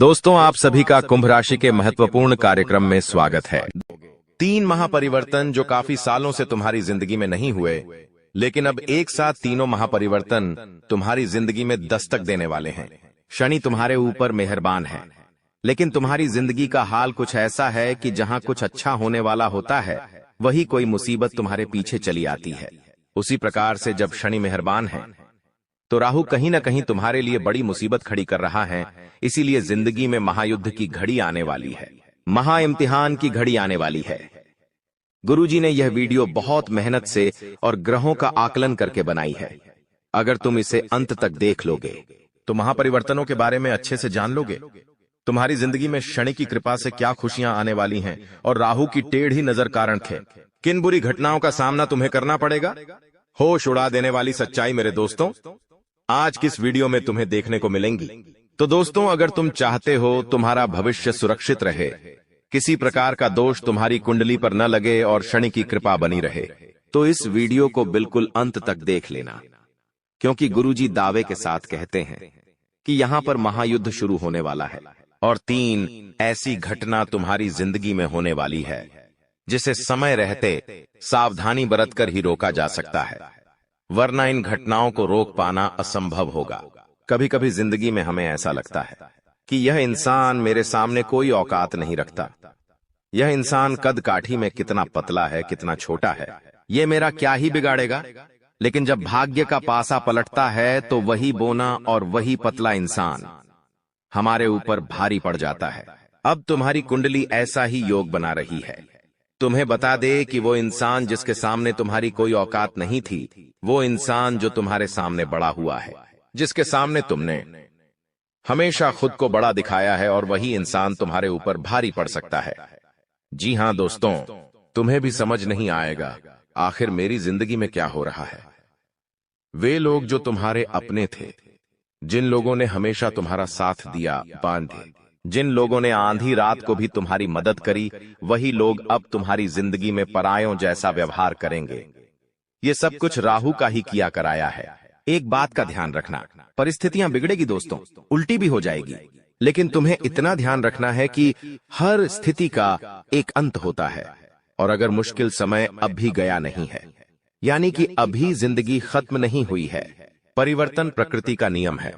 दोस्तों, आप सभी का कुंभ राशि के महत्वपूर्ण कार्यक्रम में स्वागत है। 3 महापरिवर्तन जो काफी सालों से तुम्हारी जिंदगी में नहीं हुए, लेकिन अब एक साथ तीनों महापरिवर्तन तुम्हारी जिंदगी में दस्तक देने वाले हैं। शनि तुम्हारे ऊपर मेहरबान है, लेकिन तुम्हारी जिंदगी का हाल कुछ ऐसा है कि जहां कुछ अच्छा होने वाला होता है, वही कोई मुसीबत तुम्हारे पीछे चली आती है। उसी प्रकार से जब शनि मेहरबान है, तो राहु कहीं न कहीं तुम्हारे लिए बड़ी मुसीबत खड़ी कर रहा है। इसीलिए जिंदगी में महायुद्ध की घड़ी आने वाली है, महा इम्तिहान की घड़ी आने वाली है। गुरुजी ने यह वीडियो बहुत मेहनत से और ग्रहों का आकलन करके बनाई है। अगर तुम इसे अंत तक देख लोगे तो महापरिवर्तनों के बारे में अच्छे से जान लोगे। तुम्हारी जिंदगी में शनि की कृपा से क्या खुशियां आने वाली हैं और राहु की टेढ़ी नजर कारण किन बुरी घटनाओं का सामना तुम्हें करना पड़ेगा। होश उड़ा देने वाली सच्चाई मेरे दोस्तों आज किस वीडियो में तुम्हें देखने को मिलेंगी। तो दोस्तों, अगर तुम चाहते हो तुम्हारा भविष्य सुरक्षित रहे, किसी प्रकार का दोष तुम्हारी कुंडली पर न लगे और शनि की कृपा बनी रहे, तो इस वीडियो को बिल्कुल अंत तक देख लेना, क्योंकि गुरुजी दावे के साथ कहते हैं कि यहाँ पर महायुद्ध शुरू होने वाला है और 3 ऐसी घटना तुम्हारी जिंदगी में होने वाली है जिसे समय रहते सावधानी बरतकर ही रोका जा सकता है, वरना इन घटनाओं को रोक पाना असंभव होगा। कभी कभी जिंदगी में हमें ऐसा लगता है कि यह इंसान मेरे सामने कोई औकात नहीं रखता, यह इंसान कद काठी में कितना पतला है, कितना छोटा है, ये मेरा क्या ही बिगाड़ेगा। लेकिन जब भाग्य का पासा पलटता है तो वही बोना और वही पतला इंसान हमारे ऊपर भारी पड़ जाता है। अब तुम्हारी कुंडली ऐसा ही योग बना रही है। तुम्हें बता दे कि वो इंसान जिसके सामने तुम्हारी कोई औकात नहीं थी, वो इंसान जो तुम्हारे सामने बड़ा हुआ है, जिसके सामने तुमने हमेशा खुद को बड़ा दिखाया है, और वही इंसान तुम्हारे ऊपर भारी पड़ सकता है। जी हां दोस्तों, तुम्हें भी समझ नहीं आएगा आखिर मेरी जिंदगी में क्या हो रहा है। वे लोग जो तुम्हारे अपने थे, जिन लोगों ने हमेशा तुम्हारा साथ दिया, बांधे, जिन लोगों ने आंधी रात को भी तुम्हारी मदद करी, वही लोग अब तुम्हारी जिंदगी में परायों जैसा व्यवहार करेंगे। ये सब कुछ राहु का ही किया कराया है। एक बात का ध्यान रखना, परिस्थितियां बिगड़ेगी दोस्तों, उल्टी भी हो जाएगी, लेकिन तुम्हें इतना ध्यान रखना है कि हर स्थिति का एक अंत होता है। और अगर मुश्किल समय अब भी गया नहीं है, यानी कि अभी जिंदगी खत्म नहीं हुई है, परिवर्तन प्रकृति का नियम है।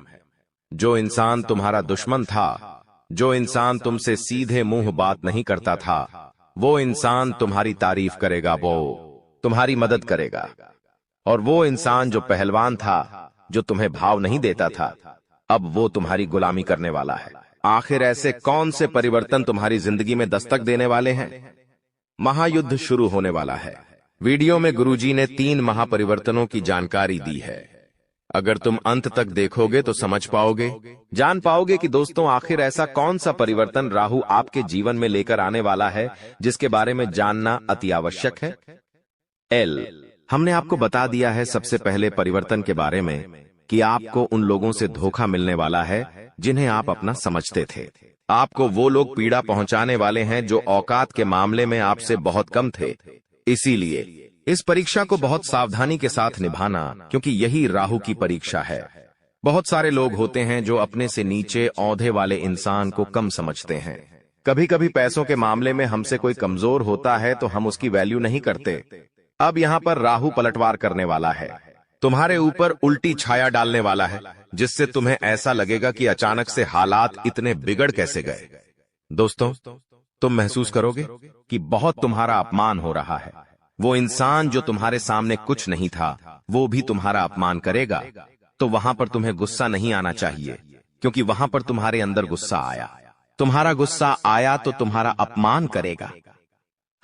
जो इंसान तुम्हारा दुश्मन था, जो इंसान तुमसे सीधे मुंह बात नहीं करता था, वो इंसान तुम्हारी तारीफ करेगा, वो तुम्हारी मदद करेगा। और वो इंसान जो पहलवान था, जो तुम्हें भाव नहीं देता था, अब वो तुम्हारी गुलामी करने वाला है। आखिर ऐसे कौन से परिवर्तन तुम्हारी जिंदगी में दस्तक देने वाले हैं? महायुद्ध शुरू होने वाला है। वीडियो में गुरुजी ने 3 महापरिवर्तनों की जानकारी दी है। अगर तुम अंत तक देखोगे तो समझ पाओगे, जान पाओगे कि दोस्तों आखिर ऐसा कौन सा परिवर्तन राहु आपके जीवन में लेकर आने वाला है, जिसके बारे में जानना अति आवश्यक है। हमने आपको बता दिया है सबसे पहले परिवर्तन के बारे में कि आपको उन लोगों से धोखा मिलने वाला है जिन्हें आप अपना समझते थे। आपको वो लोग पीड़ा पहुंचाने वाले हैं जो औकात के मामले में आपसे बहुत कम थे। इसीलिए इस परीक्षा को बहुत सावधानी के साथ निभाना, क्योंकि यही राहु की परीक्षा है। बहुत सारे लोग होते हैं जो अपने से नीचे औंधे वाले इंसान को कम समझते हैं। कभी कभी पैसों के मामले में हमसे कोई कमजोर होता है तो हम उसकी वैल्यू नहीं करते। अब यहाँ पर राहु पलटवार करने वाला है, तुम्हारे ऊपर उल्टी छाया डालने वाला है, जिससे तुम्हें ऐसा लगेगा कि अचानक से हालात इतने बिगड़ कैसे गए। दोस्तों, तुम महसूस करोगे कि बहुत तुम्हारा अपमान हो रहा है। वो इंसान जो तुम्हारे सामने कुछ नहीं था, वो भी तुम्हारा अपमान करेगा। तो वहां पर तुम्हें गुस्सा नहीं आना चाहिए, क्योंकि वहां पर तुम्हारे अंदर गुस्सा आया। तुम्हारा गुस्सा आया तो तुम्हारा अपमान करेगा।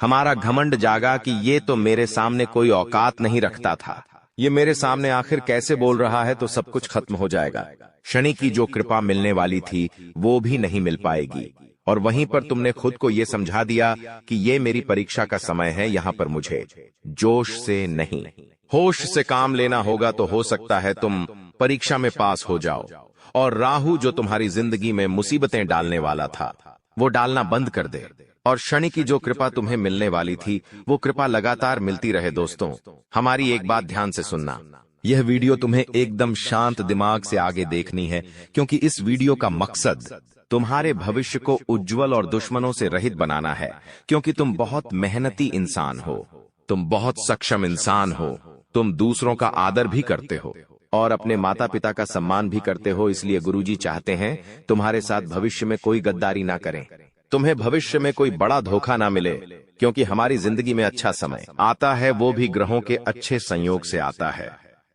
हमारा घमंड जागा कि ये तो मेरे सामने कोई औकात नहीं रखता था, ये मेरे सामने आखिर कैसे बोल रहा है, तो सब कुछ खत्म हो जाएगा। शनि की जो कृपा मिलने वाली थी वो भी नहीं मिल पाएगी, और वहीं पर तुमने खुद को ये समझा दिया कि ये मेरी परीक्षा का समय है, यहाँ पर मुझे जोश से नहीं होश से काम लेना होगा। तो हो सकता है तुम परीक्षा में पास हो जाओ और राहु जो तुम्हारी जिंदगी में मुसीबतें डालने वाला था, वो डालना बंद कर दे, और शनि की जो कृपा तुम्हें मिलने वाली थी वो कृपा लगातार मिलती रहे। दोस्तों, हमारी एक बात ध्यान से सुनना, यह वीडियो तुम्हें एकदम शांत दिमाग से आगे देखनी है, क्योंकि इस वीडियो का मकसद तुम्हारे भविष्य को उज्जवल और दुश्मनों से रहित बनाना है, क्योंकि तुम बहुत मेहनती इंसान हो, तुम बहुत सक्षम इंसान हो, तुम दूसरों का आदर भी करते हो और अपने माता पिता का सम्मान भी करते हो। इसलिए गुरुजी चाहते हैं तुम्हारे साथ भविष्य में कोई गद्दारी ना करें, तुम्हें भविष्य में कोई बड़ा धोखा ना मिले, क्योंकि हमारी जिंदगी में अच्छा समय आता है वो भी ग्रहों के अच्छे संयोग से आता है,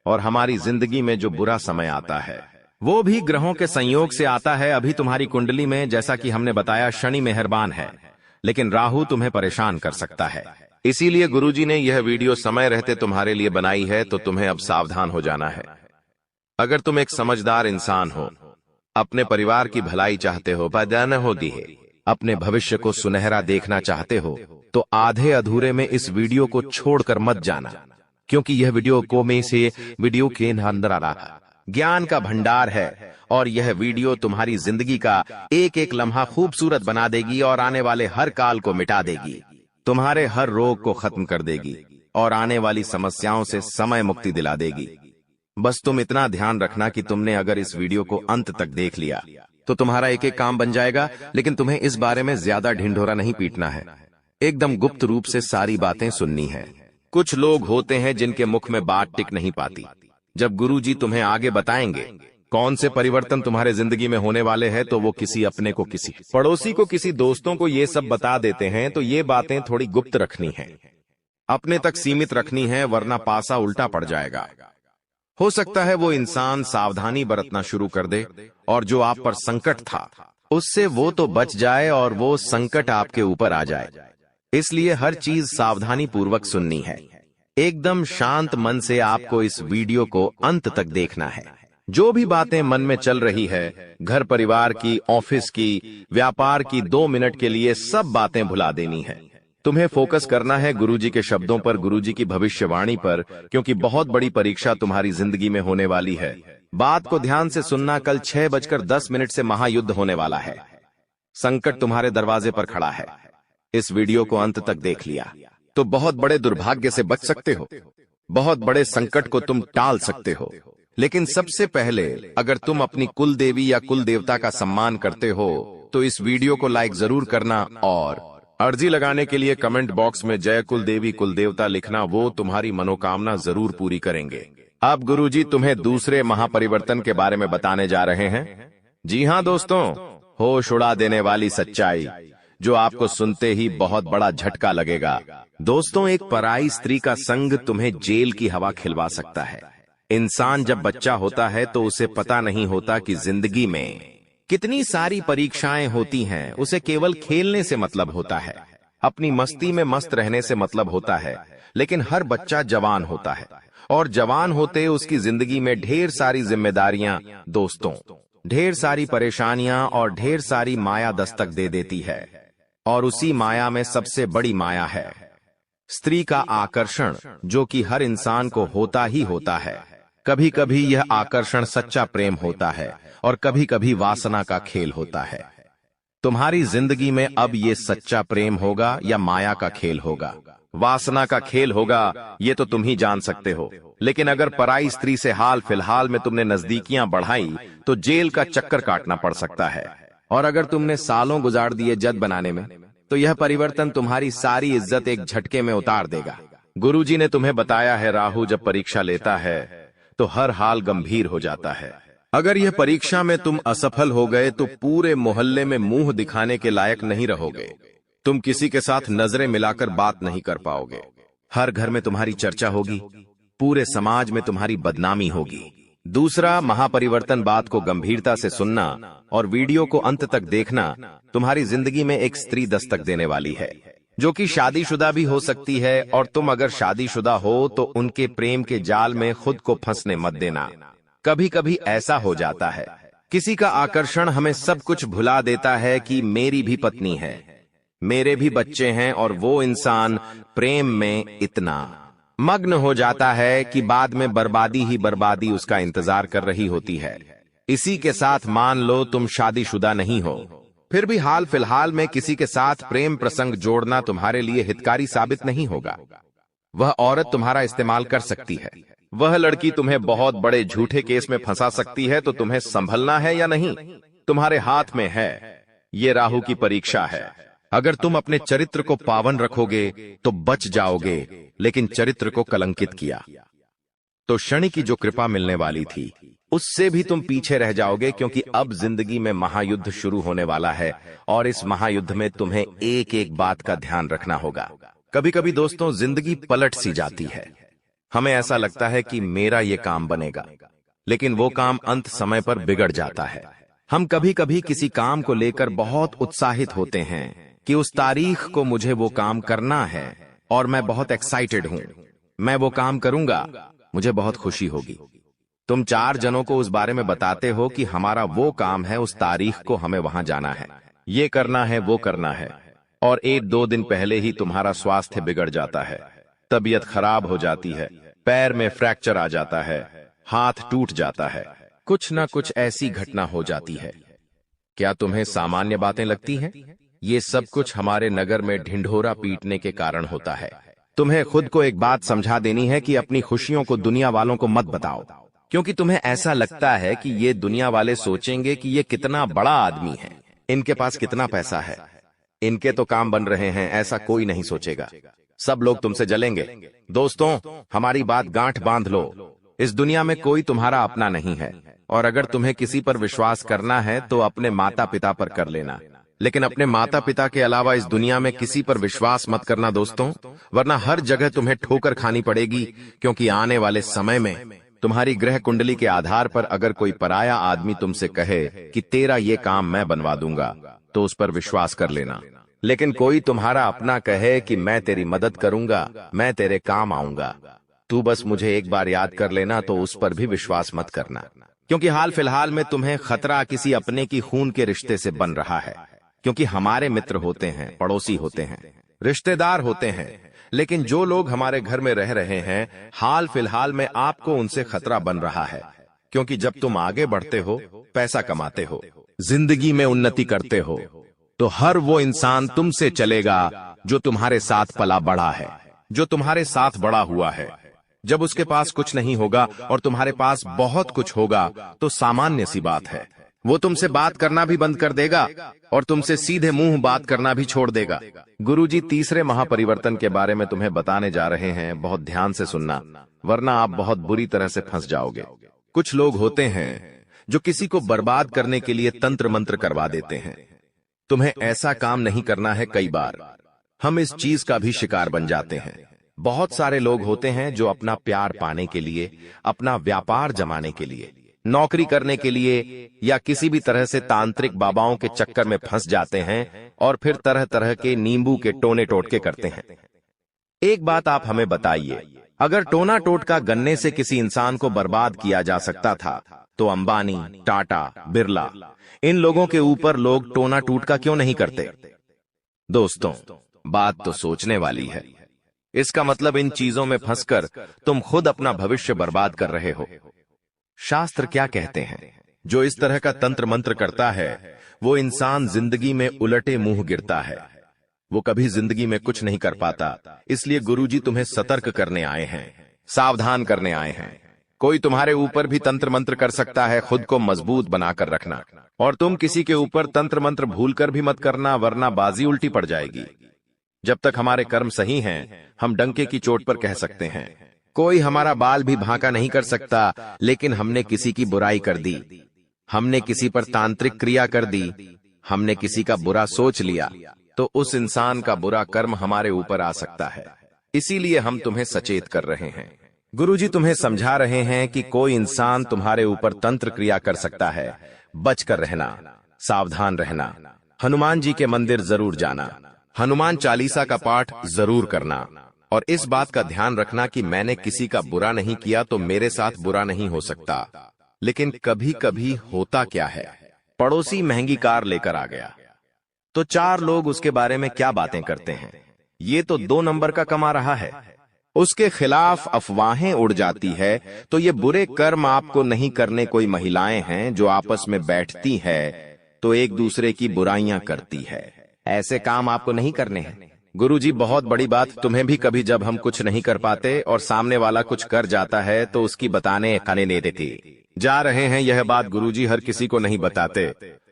और हमारी जिंदगी में जो बुरा समय आता है वो भी ग्रहों के संयोग से आता है। अभी तुम्हारी कुंडली में, जैसा कि हमने बताया, शनि मेहरबान है, लेकिन राहु तुम्हें परेशान कर सकता है। इसीलिए गुरुजी ने यह वीडियो समय रहते तुम्हारे लिए बनाई है, तो तुम्हें अब सावधान हो जाना है। अगर तुम एक समझदार इंसान हो, अपने परिवार की भलाई चाहते हो, पैदा न हो दी है, अपने भविष्य को सुनहरा देखना चाहते हो, तो आधे अधूरे में इस वीडियो को छोड़कर मत जाना, क्योंकि यह वीडियो के अंदर आ रहा ज्ञान का भंडार है, और यह वीडियो तुम्हारी जिंदगी का एक एक लम्हा खूबसूरत बना देगी और आने वाले हर काल को मिटा देगी, तुम्हारे हर रोग को खत्म कर देगी और आने वाली समस्याओं से समय मुक्ति दिला देगी। बस तुम इतना ध्यान रखना कि तुमने अगर इस वीडियो को अंत तक देख लिया तो तुम्हारा एक एक काम बन जाएगा, लेकिन तुम्हें इस बारे में ज्यादा ढिंढोरा नहीं पीटना है, एकदम गुप्त रूप से सारी बातें सुननी है। कुछ लोग होते हैं जिनके मुख में बात टिक नहीं पाती। जब गुरुजी तुम्हें आगे बताएंगे कौन से परिवर्तन तुम्हारे जिंदगी में होने वाले हैं, तो वो किसी अपने को, किसी पड़ोसी को, किसी दोस्तों को ये सब बता देते हैं, तो ये बातें थोड़ी गुप्त रखनी है, अपने तक सीमित रखनी है, वरना पासा उल्टा पड़ जाएगा। हो सकता है वो इंसान सावधानी बरतना शुरू कर दे और जो आप पर संकट था उससे वो तो बच जाए और वो संकट आपके ऊपर आ जाए। इसलिए हर चीज सावधानी पूर्वक सुननी है, एकदम शांत मन से आपको इस वीडियो को अंत तक देखना है। जो भी बातें मन में चल रही है, घर परिवार की, ऑफिस की, व्यापार की, 2 मिनट के लिए सब बातें भुला देनी है। तुम्हें फोकस करना है गुरुजी के शब्दों पर, गुरुजी की भविष्यवाणी पर, क्योंकि बहुत बड़ी परीक्षा तुम्हारी जिंदगी में होने वाली है। बात को ध्यान से सुनना, कल 6:10 से महायुद्ध होने वाला है। संकट तुम्हारे दरवाजे पर खड़ा है। इस वीडियो को अंत तक देख लिया तो बहुत बड़े दुर्भाग्य से बच सकते हो, बहुत बड़े संकट को तुम टाल सकते हो। लेकिन सबसे पहले, अगर तुम अपनी कुल देवी या कुल देवता का सम्मान करते हो तो इस वीडियो को लाइक जरूर करना और अर्जी लगाने के लिए कमेंट बॉक्स में जय कुल देवी कुल देवता लिखना, वो तुम्हारी मनोकामना जरूर पूरी करेंगे। अब गुरुजी तुम्हें दूसरे महापरिवर्तन के बारे में बताने जा रहे हैं। जी हाँ दोस्तों, होश उड़ा देने वाली सच्चाई जो आपको सुनते ही बहुत बड़ा झटका लगेगा। दोस्तों, एक पराई स्त्री का संग तुम्हें जेल की हवा खिलवा सकता है। इंसान जब बच्चा होता है तो उसे पता नहीं होता कि जिंदगी में कितनी सारी परीक्षाएं होती हैं। उसे केवल खेलने से मतलब होता है, अपनी मस्ती में मस्त रहने से मतलब होता है। लेकिन हर बच्चा जवान होता है और जवान होते उसकी जिंदगी में ढेर सारी जिम्मेदारियां, दोस्तों, ढेर सारी परेशानियां और ढेर सारी माया दस्तक दे देती है। और उसी माया में सबसे बड़ी माया है स्त्री का आकर्षण, जो कि हर इंसान को होता ही होता है। कभी कभी यह आकर्षण सच्चा प्रेम होता है और कभी कभी वासना का खेल होता है। तुम्हारी जिंदगी में अब ये सच्चा प्रेम होगा या माया का खेल होगा, वासना का खेल होगा, ये तो तुम ही जान सकते हो। लेकिन अगर पराई स्त्री से हाल फिलहाल में तुमने नजदीकियां बढ़ाई तो जेल का चक्कर काटना पड़ सकता है। और अगर तुमने सालों गुजार दिए जद बनाने में, तो यह परिवर्तन तुम्हारी सारी इज्जत एक झटके में उतार देगा। गुरुजी ने तुम्हें बताया है, राहु जब परीक्षा लेता है तो हर हाल गंभीर हो जाता है। अगर यह परीक्षा में तुम असफल हो गए तो पूरे मोहल्ले में मुंह दिखाने के लायक नहीं रहोगे। तुम किसी के साथ नजरें मिलाकर बात नहीं कर पाओगे। हर घर में तुम्हारी चर्चा होगी, पूरे समाज में तुम्हारी बदनामी होगी। दूसरा महापरिवर्तन, बात को गंभीरता से सुनना और वीडियो को अंत तक देखना। तुम्हारी जिंदगी में एक स्त्री दस्तक देने वाली है, जो कि शादीशुदा भी हो सकती है। और तुम अगर शादीशुदा हो तो उनके प्रेम के जाल में खुद को फंसने मत देना। कभी कभी ऐसा हो जाता है, किसी का आकर्षण हमें सब कुछ भुला देता है कि मेरी भी पत्नी है, मेरे भी बच्चे हैं, और वो इंसान प्रेम में इतना मग्न हो जाता है कि बाद में बर्बादी ही बर्बादी उसका इंतजार कर रही होती है। इसी के साथ मान लो तुम शादीशुदा नहीं हो, फिर भी हाल फिलहाल में किसी के साथ प्रेम प्रसंग जोड़ना तुम्हारे लिए हितकारी साबित नहीं होगा। वह औरत तुम्हारा इस्तेमाल कर सकती है, वह लड़की तुम्हें बहुत बड़े झूठे केस में फंसा सकती है। तो तुम्हें संभलना है या नहीं? तुम्हारे हाथ में है। ये राहु की परीक्षा है। अगर तुम अपने चरित्र को पावन रखोगे तो बच जाओगे, लेकिन चरित्र को कलंकित किया तो शनि की जो कृपा मिलने वाली थी उससे भी तुम पीछे रह जाओगे, क्योंकि अब जिंदगी में महायुद्ध शुरू होने वाला है और इस महायुद्ध में तुम्हें एक एक बात का ध्यान रखना होगा। कभी कभी दोस्तों जिंदगी पलट सी जाती है। हमें ऐसा लगता है कि मेरा ये काम बनेगा, लेकिन वो काम अंत समय पर बिगड़ जाता है। हम कभी कभी किसी काम को लेकर बहुत उत्साहित होते हैं कि उस तारीख को मुझे वो काम करना है और मैं बहुत एक्साइटेड हूं, मैं वो काम करूंगा, मुझे बहुत खुशी होगी। तुम 4 जनों को उस बारे में बताते हो कि हमारा वो काम है, उस तारीख को हमें वहां जाना है, ये करना है, वो करना है, और 1-2 दिन पहले ही तुम्हारा स्वास्थ्य बिगड़ जाता है, तबीयत खराब हो जाती है, पैर में फ्रैक्चर आ जाता है, हाथ टूट जाता है, कुछ ना कुछ ऐसी घटना हो जाती है। क्या तुम्हें सामान्य बातें लगती हैं? ये सब कुछ हमारे नगर में ढिंढोरा पीटने के कारण होता है। तुम्हें खुद को एक बात समझा देनी है कि अपनी खुशियों को दुनिया वालों को मत बताओ, क्योंकि तुम्हें ऐसा लगता है कि ये दुनिया वाले सोचेंगे कि ये कितना बड़ा आदमी है, इनके पास कितना पैसा है, इनके तो काम बन रहे हैं। ऐसा कोई नहीं सोचेगा, सब लोग तुमसे जलेंगे। दोस्तों, हमारी बात गांठ बांध लो, इस दुनिया में कोई तुम्हारा अपना नहीं है, और अगर तुम्हें किसी पर विश्वास करना है तो अपने माता पिता पर कर लेना, लेकिन अपने माता पिता के अलावा इस दुनिया में किसी पर विश्वास मत करना दोस्तों, वरना हर जगह तुम्हें ठोकर खानी पड़ेगी। क्योंकि आने वाले समय में तुम्हारी ग्रह कुंडली के आधार पर अगर कोई पराया आदमी तुमसे कहे कि तेरा ये काम मैं बनवा दूंगा, तो उस पर विश्वास कर लेना। लेकिन कोई तुम्हारा अपना कहे कि मैं तेरी मदद करूंगा, मैं तेरे काम आऊंगा, तू बस मुझे एक बार याद कर लेना, तो उस पर भी विश्वास मत करना। क्योंकि हाल फिलहाल में तुम्हें खतरा किसी अपने की खून के रिश्ते से बन रहा है। क्योंकि हमारे मित्र होते हैं, पड़ोसी होते हैं, रिश्तेदार होते हैं, लेकिन जो लोग हमारे घर में रह रहे हैं, हाल फिलहाल में आपको उनसे खतरा बन रहा है। क्योंकि जब तुम आगे बढ़ते हो, पैसा कमाते हो, जिंदगी में उन्नति करते हो, तो हर वो इंसान तुमसे चलेगा जो तुम्हारे साथ पला बड़ा है, जो तुम्हारे साथ बड़ा हुआ है। जब उसके पास कुछ नहीं होगा और तुम्हारे पास बहुत कुछ होगा, तो सामान्य सी बात है, वो तुमसे बात करना भी बंद कर देगा और तुमसे सीधे मुंह बात करना भी छोड़ देगा। गुरुजी तीसरे महापरिवर्तन के बारे में तुम्हें बताने जा रहे हैं, बहुत ध्यान से सुनना, वरना आप बहुत बुरी तरह से फंस जाओगे। कुछ लोग होते हैं जो किसी को बर्बाद करने के लिए तंत्र मंत्र करवा देते हैं। तुम्हें ऐसा काम नहीं करना है। कई बार हम इस चीज का भी शिकार बन जाते हैं। बहुत सारे लोग होते हैं जो अपना प्यार पाने के लिए, अपना व्यापार जमाने के लिए, नौकरी करने के लिए या किसी भी तरह से तांत्रिक बाबाओं के चक्कर में फंस जाते हैं और फिर तरह तरह के नींबू के टोने टोटके करते हैं। एक बात आप हमें बताइए, अगर टोना टोटका गन्ने से किसी इंसान को बर्बाद किया जा सकता था, तो अंबानी, टाटा, बिरला, इन लोगों के ऊपर लोग टोना टोटका क्यों नहीं करते? दोस्तों, बात तो सोचने वाली है। इसका मतलब इन चीजों में फंसकर तुम खुद अपना भविष्य बर्बाद कर रहे हो। शास्त्र क्या कहते हैं? जो इस तरह का तंत्र मंत्र करता है, वो इंसान जिंदगी में उलटे मुंह गिरता है, वो कभी जिंदगी में कुछ नहीं कर पाता। इसलिए गुरुजी तुम्हें सतर्क करने आए हैं, सावधान करने आए हैं। कोई तुम्हारे ऊपर भी तंत्र मंत्र कर सकता है, खुद को मजबूत बनाकर रखना। और तुम किसी के ऊपर तंत्र मंत्र भूलकर भी मत करना, वरना बाजी उल्टी पड़ जाएगी। जब तक हमारे कर्म सही हैं, हम डंके की चोट पर कह सकते हैं, कोई हमारा बाल भी भांका नहीं कर सकता, लेकिन हमने किसी की बुराई कर दी, हमने किसी पर तांत्रिक क्रिया कर दी, हमने किसी का बुरा सोच लिया, तो उस इंसान का बुरा कर्म हमारे ऊपर आ सकता है। इसीलिए हम तुम्हें सचेत कर रहे हैं। गुरुजी तुम्हें समझा रहे हैं कि कोई इंसान तुम्हारे ऊपर तंत्र क्रिया कर सकता है। बचकर रहना, सावधान रहना। हनुमान जी के मंदिर जरूर जाना, हनुमान चालीसा का पाठ जरूर करना, और इस बात का ध्यान रखना कि मैंने किसी का बुरा नहीं किया तो मेरे साथ बुरा नहीं हो सकता। लेकिन कभी कभी होता क्या है, पड़ोसी महंगी कार लेकर आ गया, तो 4 लोग उसके बारे में क्या बातें करते हैं, ये तो 2 नंबर का कमा रहा है। उसके खिलाफ अफवाहें उड़ जाती है, तो ये बुरे कर्म आपको नहीं करने। कोई महिलाएं हैं जो आपस में बैठती है तो एक दूसरे की बुराइयां करती है, ऐसे काम आपको नहीं करने हैं। गुरुजी बहुत बड़ी बात तुम्हें भी कभी जब हम कुछ नहीं कर पाते और सामने वाला कुछ कर जाता है तो उसकी बताने खाने नहीं देती। जा रहे हैं, यह बात गुरुजी हर किसी को नहीं बताते,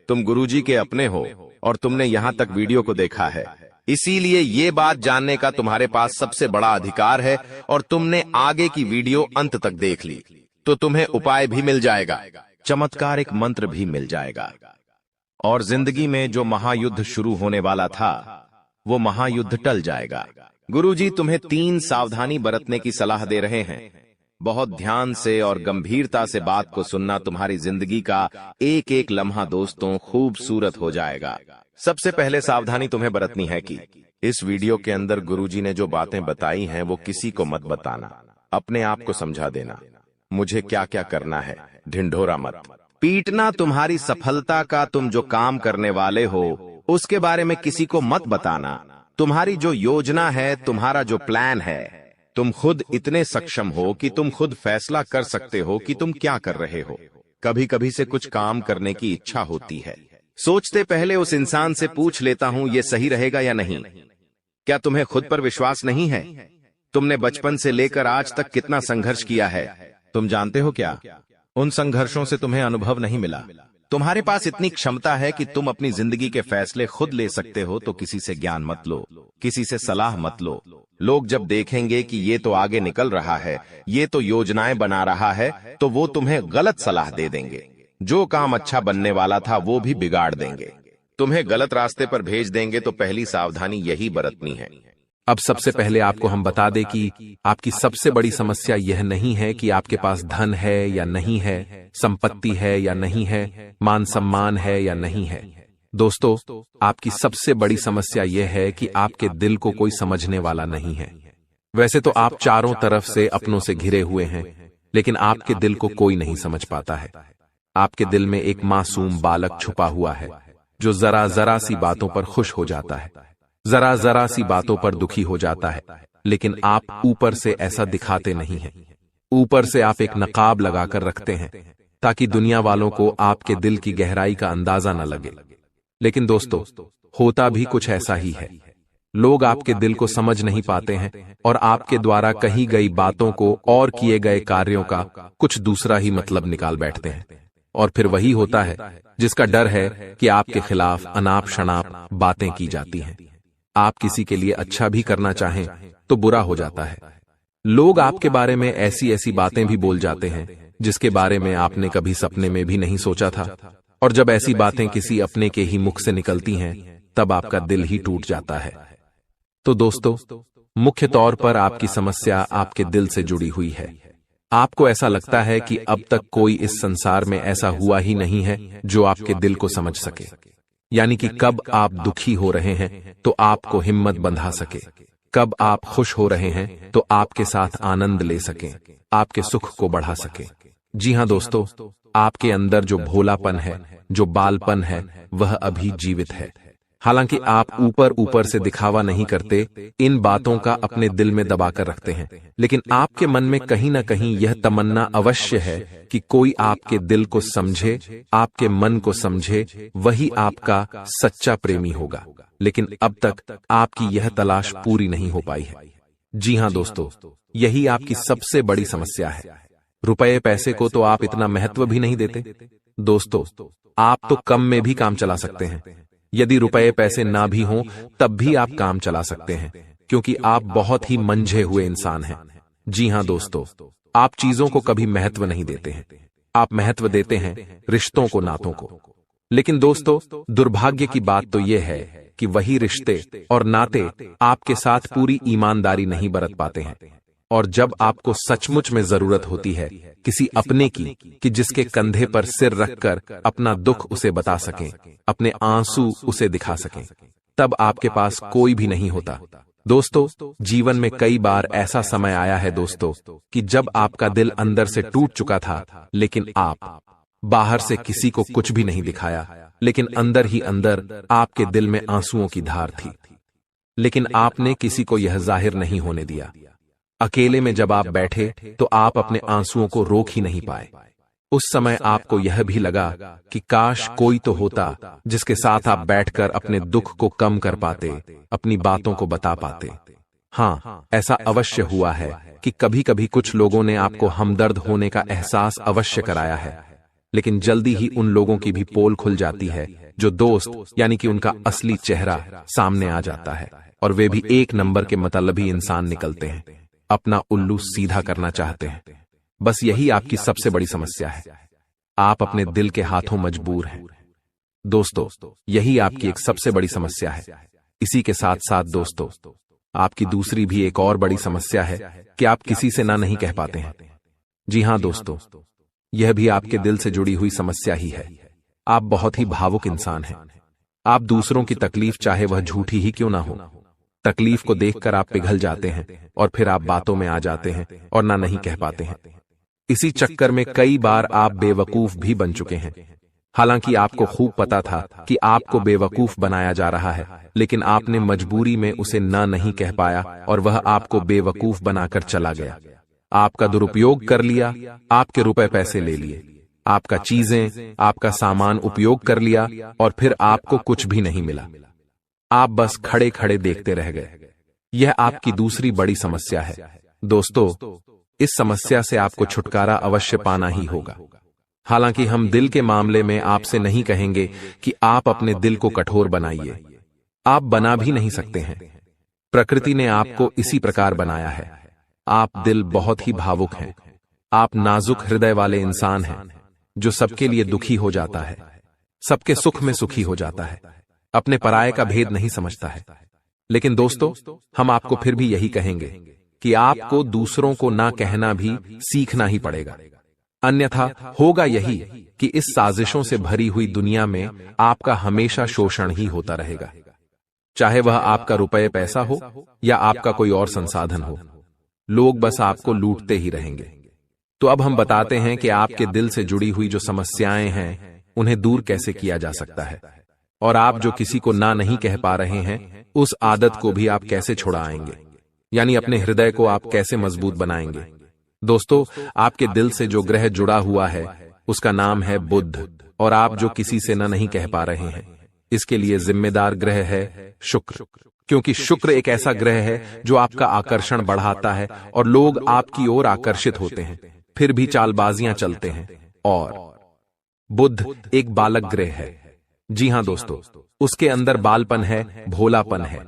तुम गुरुजी के अपने हो और तुमने यहाँ तक वीडियो को देखा है, इसीलिए ये बात जानने का तुम्हारे पास सबसे बड़ा अधिकार है और तुमने आगे की वीडियो अंत तक देख ली तो तुम्हें उपाय भी मिल जाएगा, चमत्कार एक मंत्र भी मिल जाएगा और जिंदगी में जो महायुद्ध शुरू होने वाला था वो महायुद्ध टल जाएगा। गुरुजी तुम्हें 3 सावधानी बरतने की सलाह दे रहे हैं। बहुत ध्यान से और गंभीरता से बात को सुनना, तुम्हारी जिंदगी का एक एक लम्हा दोस्तों खूबसूरत हो जाएगा। सबसे पहले सावधानी तुम्हें बरतनी है कि इस वीडियो के अंदर गुरुजी ने जो बातें बताई हैं वो किसी को मत बताना, अपने आप को समझा देना मुझे क्या क्या करना है, ढिंढोरा मत पीटना। तुम्हारी सफलता का तुम जो काम करने वाले हो उसके बारे में किसी को मत बताना। तुम्हारी जो योजना है, तुम्हारा जो प्लान है, तुम खुद इतने सक्षम हो कि तुम खुद फैसला कर सकते हो कि तुम क्या कर रहे हो। कभी कभी से कुछ काम करने की इच्छा होती है, सोचते पहले उस इंसान से पूछ लेता हूं ये सही रहेगा या नहीं। क्या तुम्हें खुद पर विश्वास नहीं है? तुमने बचपन से लेकर आज तक कितना संघर्ष किया है, तुम जानते हो क्या? उन संघर्षों से तुम्हें अनुभव नहीं मिला। तुम्हारे पास इतनी क्षमता है कि तुम अपनी जिंदगी के फैसले खुद ले सकते हो, तो किसी से ज्ञान मत लो, किसी से सलाह मत लो। लोग जब देखेंगे कि ये तो आगे निकल रहा है, ये तो योजनाएं बना रहा है, तो वो तुम्हें गलत सलाह दे देंगे। जो काम अच्छा बनने वाला था वो भी बिगाड़ देंगे, तुम्हें गलत रास्ते पर भेज देंगे। तो पहली सावधानी यही बरतनी है। अब सबसे पहले आपको हम बता दें कि आपकी सबसे बड़ी समस्या यह नहीं है कि आपके पास धन है या नहीं है, संपत्ति है या नहीं है, मान सम्मान है या नहीं है। दोस्तों, आपकी सबसे बड़ी समस्या यह है कि आपके दिल को कोई समझने वाला नहीं है। वैसे तो आप चारों तरफ से अपनों से घिरे हुए हैं, लेकिन आपके दिल को कोई नहीं समझ पाता है। आपके दिल में एक मासूम बालक छुपा हुआ है जो जरा जरा सी बातों पर खुश हो जाता है, जरा जरा सी बातों पर दुखी हो जाता है, लेकिन आप ऊपर से ऐसा दिखाते नहीं हैं। ऊपर से आप एक नकाब लगाकर रखते हैं ताकि दुनिया वालों को आपके दिल की गहराई का अंदाजा न लगे। लेकिन दोस्तों, होता भी कुछ ऐसा ही है। लोग आपके दिल को समझ नहीं पाते हैं और आपके द्वारा कही गई बातों को और किए गए कार्यों का कुछ दूसरा ही मतलब निकाल बैठते हैं। और फिर वही होता है जिसका डर है कि आपके खिलाफ अनाप शनाप बातें की जाती हैं। आप किसी के लिए अच्छा भी करना चाहें तो बुरा हो जाता है। लोग आपके बारे में ऐसी ऐसी बातें भी बोल जाते हैं जिसके बारे में आपने कभी सपने में भी नहीं सोचा था। और जब ऐसी बातें किसी अपने के ही मुख से निकलती हैं, तब आपका दिल ही टूट जाता है। तो दोस्तों, मुख्य तौर पर आपकी समस्या आपके दिल से जुड़ी हुई है। आपको ऐसा लगता है कि अब तक कोई इस संसार में ऐसा हुआ ही नहीं है जो आपके दिल को समझ सके। यानी कि कब आप दुखी हो रहे हैं तो आपको हिम्मत बंधा सके, कब आप खुश हो रहे हैं तो आपके साथ आनंद ले सके, आपके सुख को बढ़ा सके। जी हां दोस्तों, आपके अंदर जो भोलापन है, जो बालपन है, वह अभी जीवित है। हालांकि आप ऊपर ऊपर से दिखावा नहीं करते, इन बातों का अपने दिल में दबाकर रखते हैं, लेकिन आपके मन में कहीं ना कहीं यह तमन्ना अवश्य है कि कोई आपके दिल को समझे, आपके मन को समझे, वही आपका सच्चा प्रेमी होगा। लेकिन अब तक आपकी यह तलाश पूरी नहीं हो पाई है। जी हां दोस्तों, यही आपकी सबसे बड़ी समस्या है। रुपए पैसे को तो आप इतना महत्व भी नहीं देते। दोस्तों, आप तो कम में भी काम चला सकते हैं। यदि रुपए पैसे ना भी हों तब भी आप काम चला सकते हैं, क्योंकि आप बहुत ही मंझे हुए इंसान हैं। जी हां दोस्तों, आप चीजों को कभी महत्व नहीं देते हैं, आप महत्व देते हैं रिश्तों को, नातों को। लेकिन दोस्तों, दुर्भाग्य की बात तो यह है कि वही रिश्ते और नाते आपके साथ पूरी ईमानदारी नहीं बरत पाते हैं। और जब आपको सचमुच में जरूरत होती है किसी अपने की, कि जिसके कंधे पर सिर रखकर अपना दुख उसे बता सकें, अपने आंसू उसे दिखा सकें, तब आपके पास कोई भी नहीं होता। दोस्तों, जीवन में कई बार ऐसा समय आया है दोस्तों कि जब आपका दिल अंदर से टूट चुका था, लेकिन आप बाहर से किसी को कुछ भी नहीं दिखाया, लेकिन अंदर ही अंदर आपके दिल में आंसुओं की धार थी। लेकिन आपने किसी को यह जाहिर नहीं होने दिया। अकेले में जब आप बैठे तो आप अपने आंसुओं को रोक ही नहीं पाए। उस समय आपको यह भी लगा कि काश कोई तो होता जिसके साथ आप बैठकर अपने दुख को कम कर पाते, अपनी बातों को बता पाते। हाँ, ऐसा अवश्य हुआ है कि कभी कभी कुछ लोगों ने आपको हमदर्द होने का एहसास अवश्य कराया है, लेकिन जल्दी ही उन लोगों की भी पोल खुल जाती है जो दोस्त यानी कि उनका असली चेहरा सामने आ जाता है और वे भी एक नंबर के मतलबी इंसान निकलते हैं, अपना उल्लू सीधा करना चाहते हैं। बस यही आपकी सबसे बड़ी समस्या है। आप अपने दिल के हाथों मजबूर हैं। दोस्तों, यही आपकी एक सबसे बड़ी समस्या है। इसी के साथ साथ दोस्तों, आपकी दूसरी भी एक और बड़ी समस्या है कि आप किसी से ना नहीं कह पाते हैं। जी हां दोस्तों, यह भी आपके दिल से जुड़ी हुई समस्या ही है। आप बहुत ही भावुक इंसान हैं। आप दूसरों की तकलीफ चाहे वह झूठी ही क्यों ना हो, तकलीफ को देखकर आप पिघल जाते हैं और फिर आप बातों में आ जाते हैं और ना नहीं कह पाते हैं। इसी चक्कर में कई बार आप बेवकूफ भी बन चुके हैं। हालांकि आपको खूब पता था कि आपको बेवकूफ बनाया जा रहा है, लेकिन आपने मजबूरी में उसे ना नहीं कह पाया और वह आपको बेवकूफ बनाकर चला गया। आपका दुरुपयोग कर लिया, आपके रुपए पैसे ले लिए, आपका चीजें, आपका सामान उपयोग कर लिया और फिर आपको कुछ भी नहीं मिला। आप बस खड़े खड़े देखते रह गए। यह आपकी दूसरी बड़ी समस्या है। दोस्तों, इस समस्या से आपको छुटकारा अवश्य पाना ही होगा। हालांकि हम दिल के मामले में आपसे नहीं कहेंगे कि आप अपने दिल को कठोर बनाइए। आप बना भी नहीं सकते हैं। प्रकृति ने आपको इसी प्रकार बनाया है। आप दिल बहुत ही भावुक हैं। आप नाजुक हृदय वाले इंसान हैं जो सबके लिए दुखी हो जाता है, सबके सुख में सुखी हो जाता है, अपने पराये का भेद नहीं समझता है। लेकिन दोस्तों, हम आपको फिर भी यही कहेंगे कि आपको दूसरों को ना कहना भी सीखना ही पड़ेगा। अन्यथा होगा यही कि इस साजिशों से भरी हुई दुनिया में आपका हमेशा शोषण ही होता रहेगा, चाहे वह आपका रुपये पैसा हो या आपका कोई और संसाधन हो। लोग बस आपको लूटते ही रहेंगे। तो अब हम बताते हैं कि आपके दिल से जुड़ी हुई जो समस्याएं हैं उन्हें दूर कैसे किया जा सकता है, और आप जो किसी को ना नहीं कह पा रहे हैं उस आदत को भी आप कैसे छुड़ाएंगे, यानी अपने हृदय को आप कैसे मजबूत बनाएंगे। दोस्तों, आपके दिल से जो ग्रह जुड़ा हुआ है उसका नाम है बुध, और आप जो किसी से न नहीं कह पा रहे हैं इसके लिए जिम्मेदार ग्रह है शुक्र। क्योंकि शुक्र एक ऐसा ग्रह है जो आपका आकर्षण बढ़ाता है और लोग आपकी ओर आकर्षित होते हैं, फिर भी चालबाजियां चलते हैं। और बुध एक बालक ग्रह है। जी हां दोस्तों, उसके अंदर बालपन है, भोलापन है।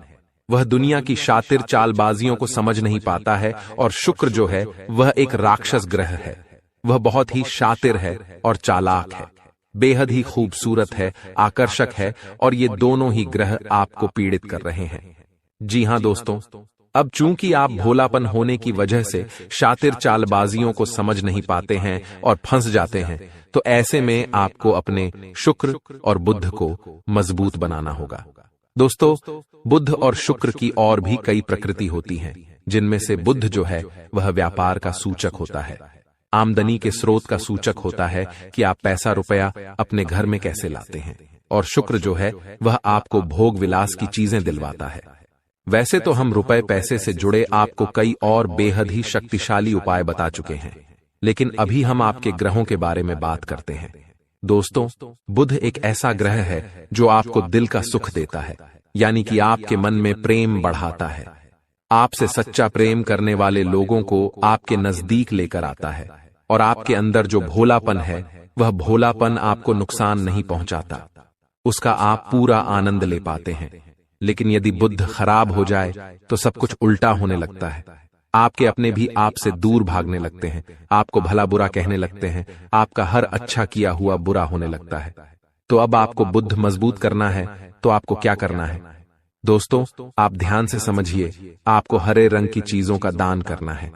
वह दुनिया की शातिर चालबाजियों को समझ नहीं पाता है। और शुक्र जो है वह एक राक्षस ग्रह है। वह बहुत ही शातिर है और चालाक है, बेहद ही खूबसूरत है, आकर्षक है, और ये दोनों ही ग्रह आपको पीड़ित कर रहे हैं। जी हां दोस्तों, अब चूंकि आप भोलापन होने की वजह से शातिर चालबाजियों को समझ नहीं पाते हैं और फंस जाते हैं, तो ऐसे में आपको अपने शुक्र और बुध को मजबूत बनाना होगा। दोस्तों, बुध और शुक्र की और भी कई प्रकृति होती हैं, जिनमें से बुध जो है वह व्यापार का सूचक होता है, आमदनी के स्रोत का सूचक होता है कि आप पैसा रुपया अपने घर में कैसे लाते हैं, और शुक्र जो है वह आपको भोग विलास की चीजें दिलवाता है। वैसे तो हम रुपए पैसे से जुड़े आपको कई और बेहद ही शक्तिशाली उपाय बता चुके हैं, लेकिन अभी हम आपके ग्रहों के बारे में बात करते हैं। दोस्तों, बुध एक ऐसा ग्रह है जो आपको दिल का सुख देता है, यानी कि आपके मन में प्रेम बढ़ाता है। आपसे सच्चा प्रेम करने वाले लोगों को आपके नजदीक लेकर आता है, और आपके अंदर जो भोलापन है वह भोलापन आपको नुकसान नहीं पहुंचाता, उसका आप पूरा आनंद ले पाते हैं। लेकिन यदि बुध खराब हो जाए तो सब कुछ उल्टा होने लगता है। आपके अपने भी आपसे दूर भागने लगते हैं, आपको भला बुरा कहने लगते हैं, आपका हर अच्छा किया हुआ बुरा होने लगता है। तो अब आपको बुध मजबूत करना है तो आपको क्या करना है? दोस्तों, आप ध्यान से समझिए, आपको हरे रंग की चीजों का दान करना है।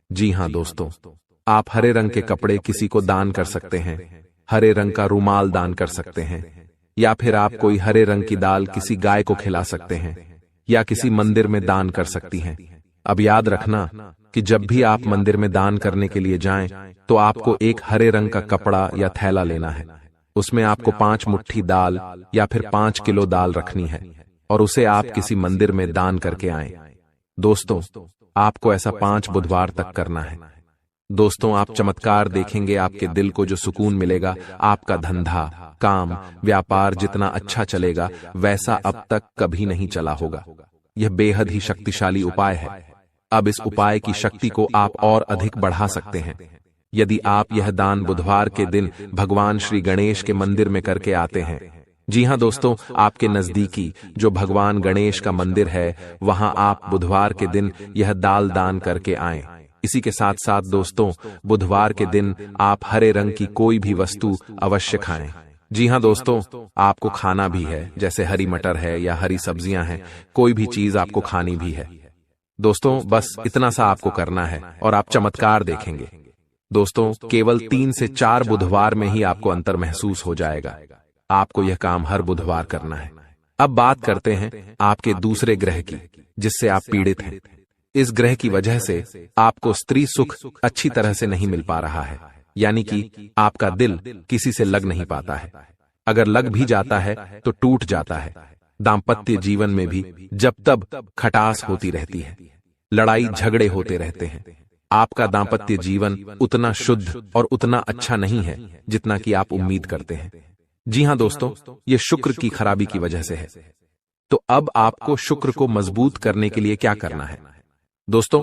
जी हां दोस्तों, आप हरे रंग के कपड़े किसी को दान कर सकते हैं, हरे रंग का रुमाल दान कर सकते हैं, या फिर आप कोई हरे रंग की दाल किसी गाय को खिला सकते हैं, या किसी मंदिर में दान कर सकती हैं। अब याद रखना कि जब भी आप मंदिर में दान करने के लिए जाएं, तो आपको एक हरे रंग का कपड़ा या थैला लेना है। उसमें आपको 5 मुट्ठी दाल या फिर 5 किलो दाल रखनी है, और उसे आप किसी मंदिर में दान करके आएं। दोस्तों, आपको ऐसा 5 बुधवार तक करना है। दोस्तों, आप चमत्कार देखेंगे, आपके दिल को जो सुकून मिलेगा, आपका धंधा, काम, व्यापार जितना अच्छा चलेगा वैसा अब तक कभी नहीं चला होगा। यह बेहद ही शक्तिशाली उपाय है। अब इस उपाय की शक्ति को आप और अधिक बढ़ा सकते हैं। यदि आप यह दान बुधवार के दिन भगवान श्री गणेश के मंदिर में करके आते हैं, जी हाँ दोस्तों, आपके नजदीकी जो भगवान गणेश का मंदिर है, वहां आप बुधवार के दिन यह दाल दान करके आएं। इसी के साथ साथ दोस्तों, बुधवार के दिन आप हरे रंग की कोई भी वस्तु अवश्य खाएं। जी हाँ दोस्तों, आपको खाना भी है, जैसे हरी मटर है या हरी सब्जियां हैं, कोई भी चीज आपको खानी भी है। दोस्तों, बस इतना सा आपको करना है और आप चमत्कार देखेंगे। दोस्तों, केवल 3 से 4 बुधवार में ही आपको अंतर महसूस हो जाएगा। आपको यह काम हर बुधवार करना है। अब बात करते हैं आपके दूसरे ग्रह की, जिससे आप पीड़ित हैं। इस ग्रह की वजह से आपको स्त्री सुख अच्छी तरह से नहीं मिल पा रहा है, यानी कि आपका दिल किसी से लग नहीं पाता है। अगर लग भी जाता है तो टूट जाता है। दाम्पत्य जीवन में भी जब तब खटास होती रहती है, लड़ाई झगड़े होते रहते हैं। आपका दाम्पत्य जीवन उतना शुद्ध और उतना अच्छा नहीं है जितना कि आप उम्मीद करते हैं। जी हाँ दोस्तों, ये शुक्र की खराबी की वजह से है। तो अब आपको शुक्र को मजबूत करने के लिए क्या करना है? दोस्तों,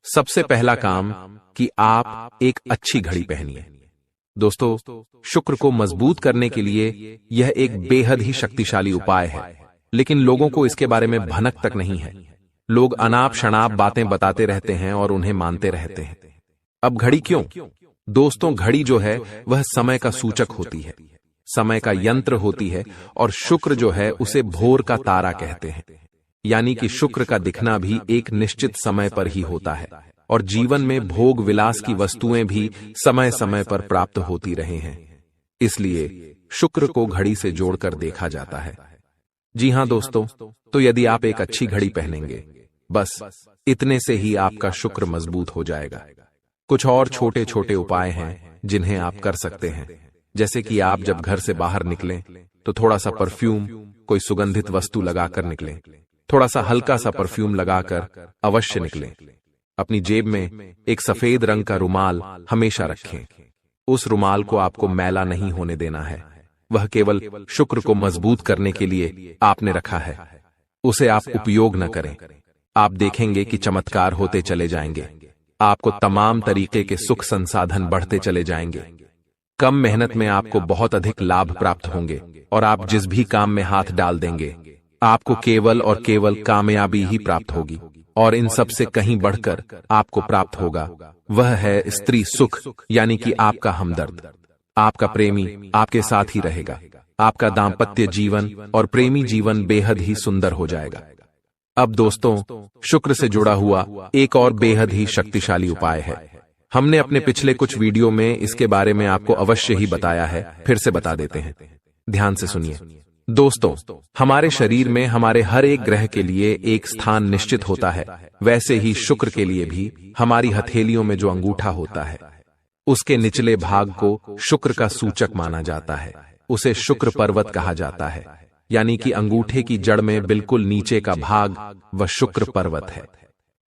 सबसे पहला काम कि आप एक अच्छी घड़ी पहनिए। दोस्तों, शुक्र को मजबूत करने के लिए यह एक बेहद ही शक्तिशाली उपाय है, लेकिन लोगों को इसके बारे में भनक तक नहीं है। लोग अनाप शनाप बातें बताते रहते हैं और उन्हें मानते रहते हैं। अब घड़ी क्यों? दोस्तों, घड़ी जो है वह समय का सूचक होती है, समय का यंत्र होती है, और शुक्र जो है उसे भोर का तारा कहते हैं। यानी कि शुक्र का दिखना भी एक निश्चित समय पर ही होता है, और जीवन में भोग विलास की वस्तुएं भी समय समय पर प्राप्त होती रहे हैं। इसलिए शुक्र को घड़ी से जोड़कर देखा जाता है। जी हाँ दोस्तों, तो यदि आप एक अच्छी घड़ी पहनेंगे, बस इतने से ही आपका शुक्र मजबूत हो जाएगा। कुछ और छोटे छोटे उपाय हैं जिन्हें आप कर सकते हैं, जैसे कि आप जब घर से बाहर निकलें तो थोड़ा सा परफ्यूम, कोई सुगंधित वस्तु लगाकर निकलें। थोड़ा सा हल्का सा परफ्यूम लगाकर अवश्य निकलें। अपनी जेब में एक सफेद रंग का रुमाल हमेशा रखें। उस रुमाल को आपको मैला नहीं होने देना है। वह केवल शुक्र को मजबूत करने के लिए आपने रखा है। उसे आप उपयोग न करें। आप देखेंगे कि चमत्कार होते चले जाएंगे। आपको तमाम तरीके के सुख संसाधन बढ़ते चले जाएंगे। कम मेहनत में आपको बहुत अधिक लाभ प्राप्त होंगे, और आप जिस भी काम में हाथ डाल देंगे, आपको केवल और केवल कामयाबी ही प्राप्त होगी। और इन सब से कहीं बढ़कर आपको प्राप्त होगा, वह है स्त्री सुख, यानी कि आपका हमदर्द। आपका प्रेमी आपके साथ ही रहेगा। आपका दाम्पत्य जीवन और प्रेमी जीवन बेहद ही सुंदर हो जाएगा। अब दोस्तों, शुक्र से जुड़ा हुआ एक और बेहद ही शक्तिशाली उपाय है। हमने अपने पिछले कुछ वीडियो में इसके बारे में आपको अवश्य ही बताया है, फिर से बता देते हैं। ध्यान से सुनिए। दोस्तों, हमारे शरीर में हमारे हर एक ग्रह के लिए एक स्थान निश्चित होता है। वैसे ही शुक्र के लिए भी हमारी हथेलियों में जो अंगूठा होता है, उसके निचले भाग को शुक्र का सूचक माना जाता है। उसे शुक्र पर्वत कहा जाता है, यानी कि अंगूठे की जड़ में बिल्कुल नीचे का भाग वह शुक्र पर्वत है।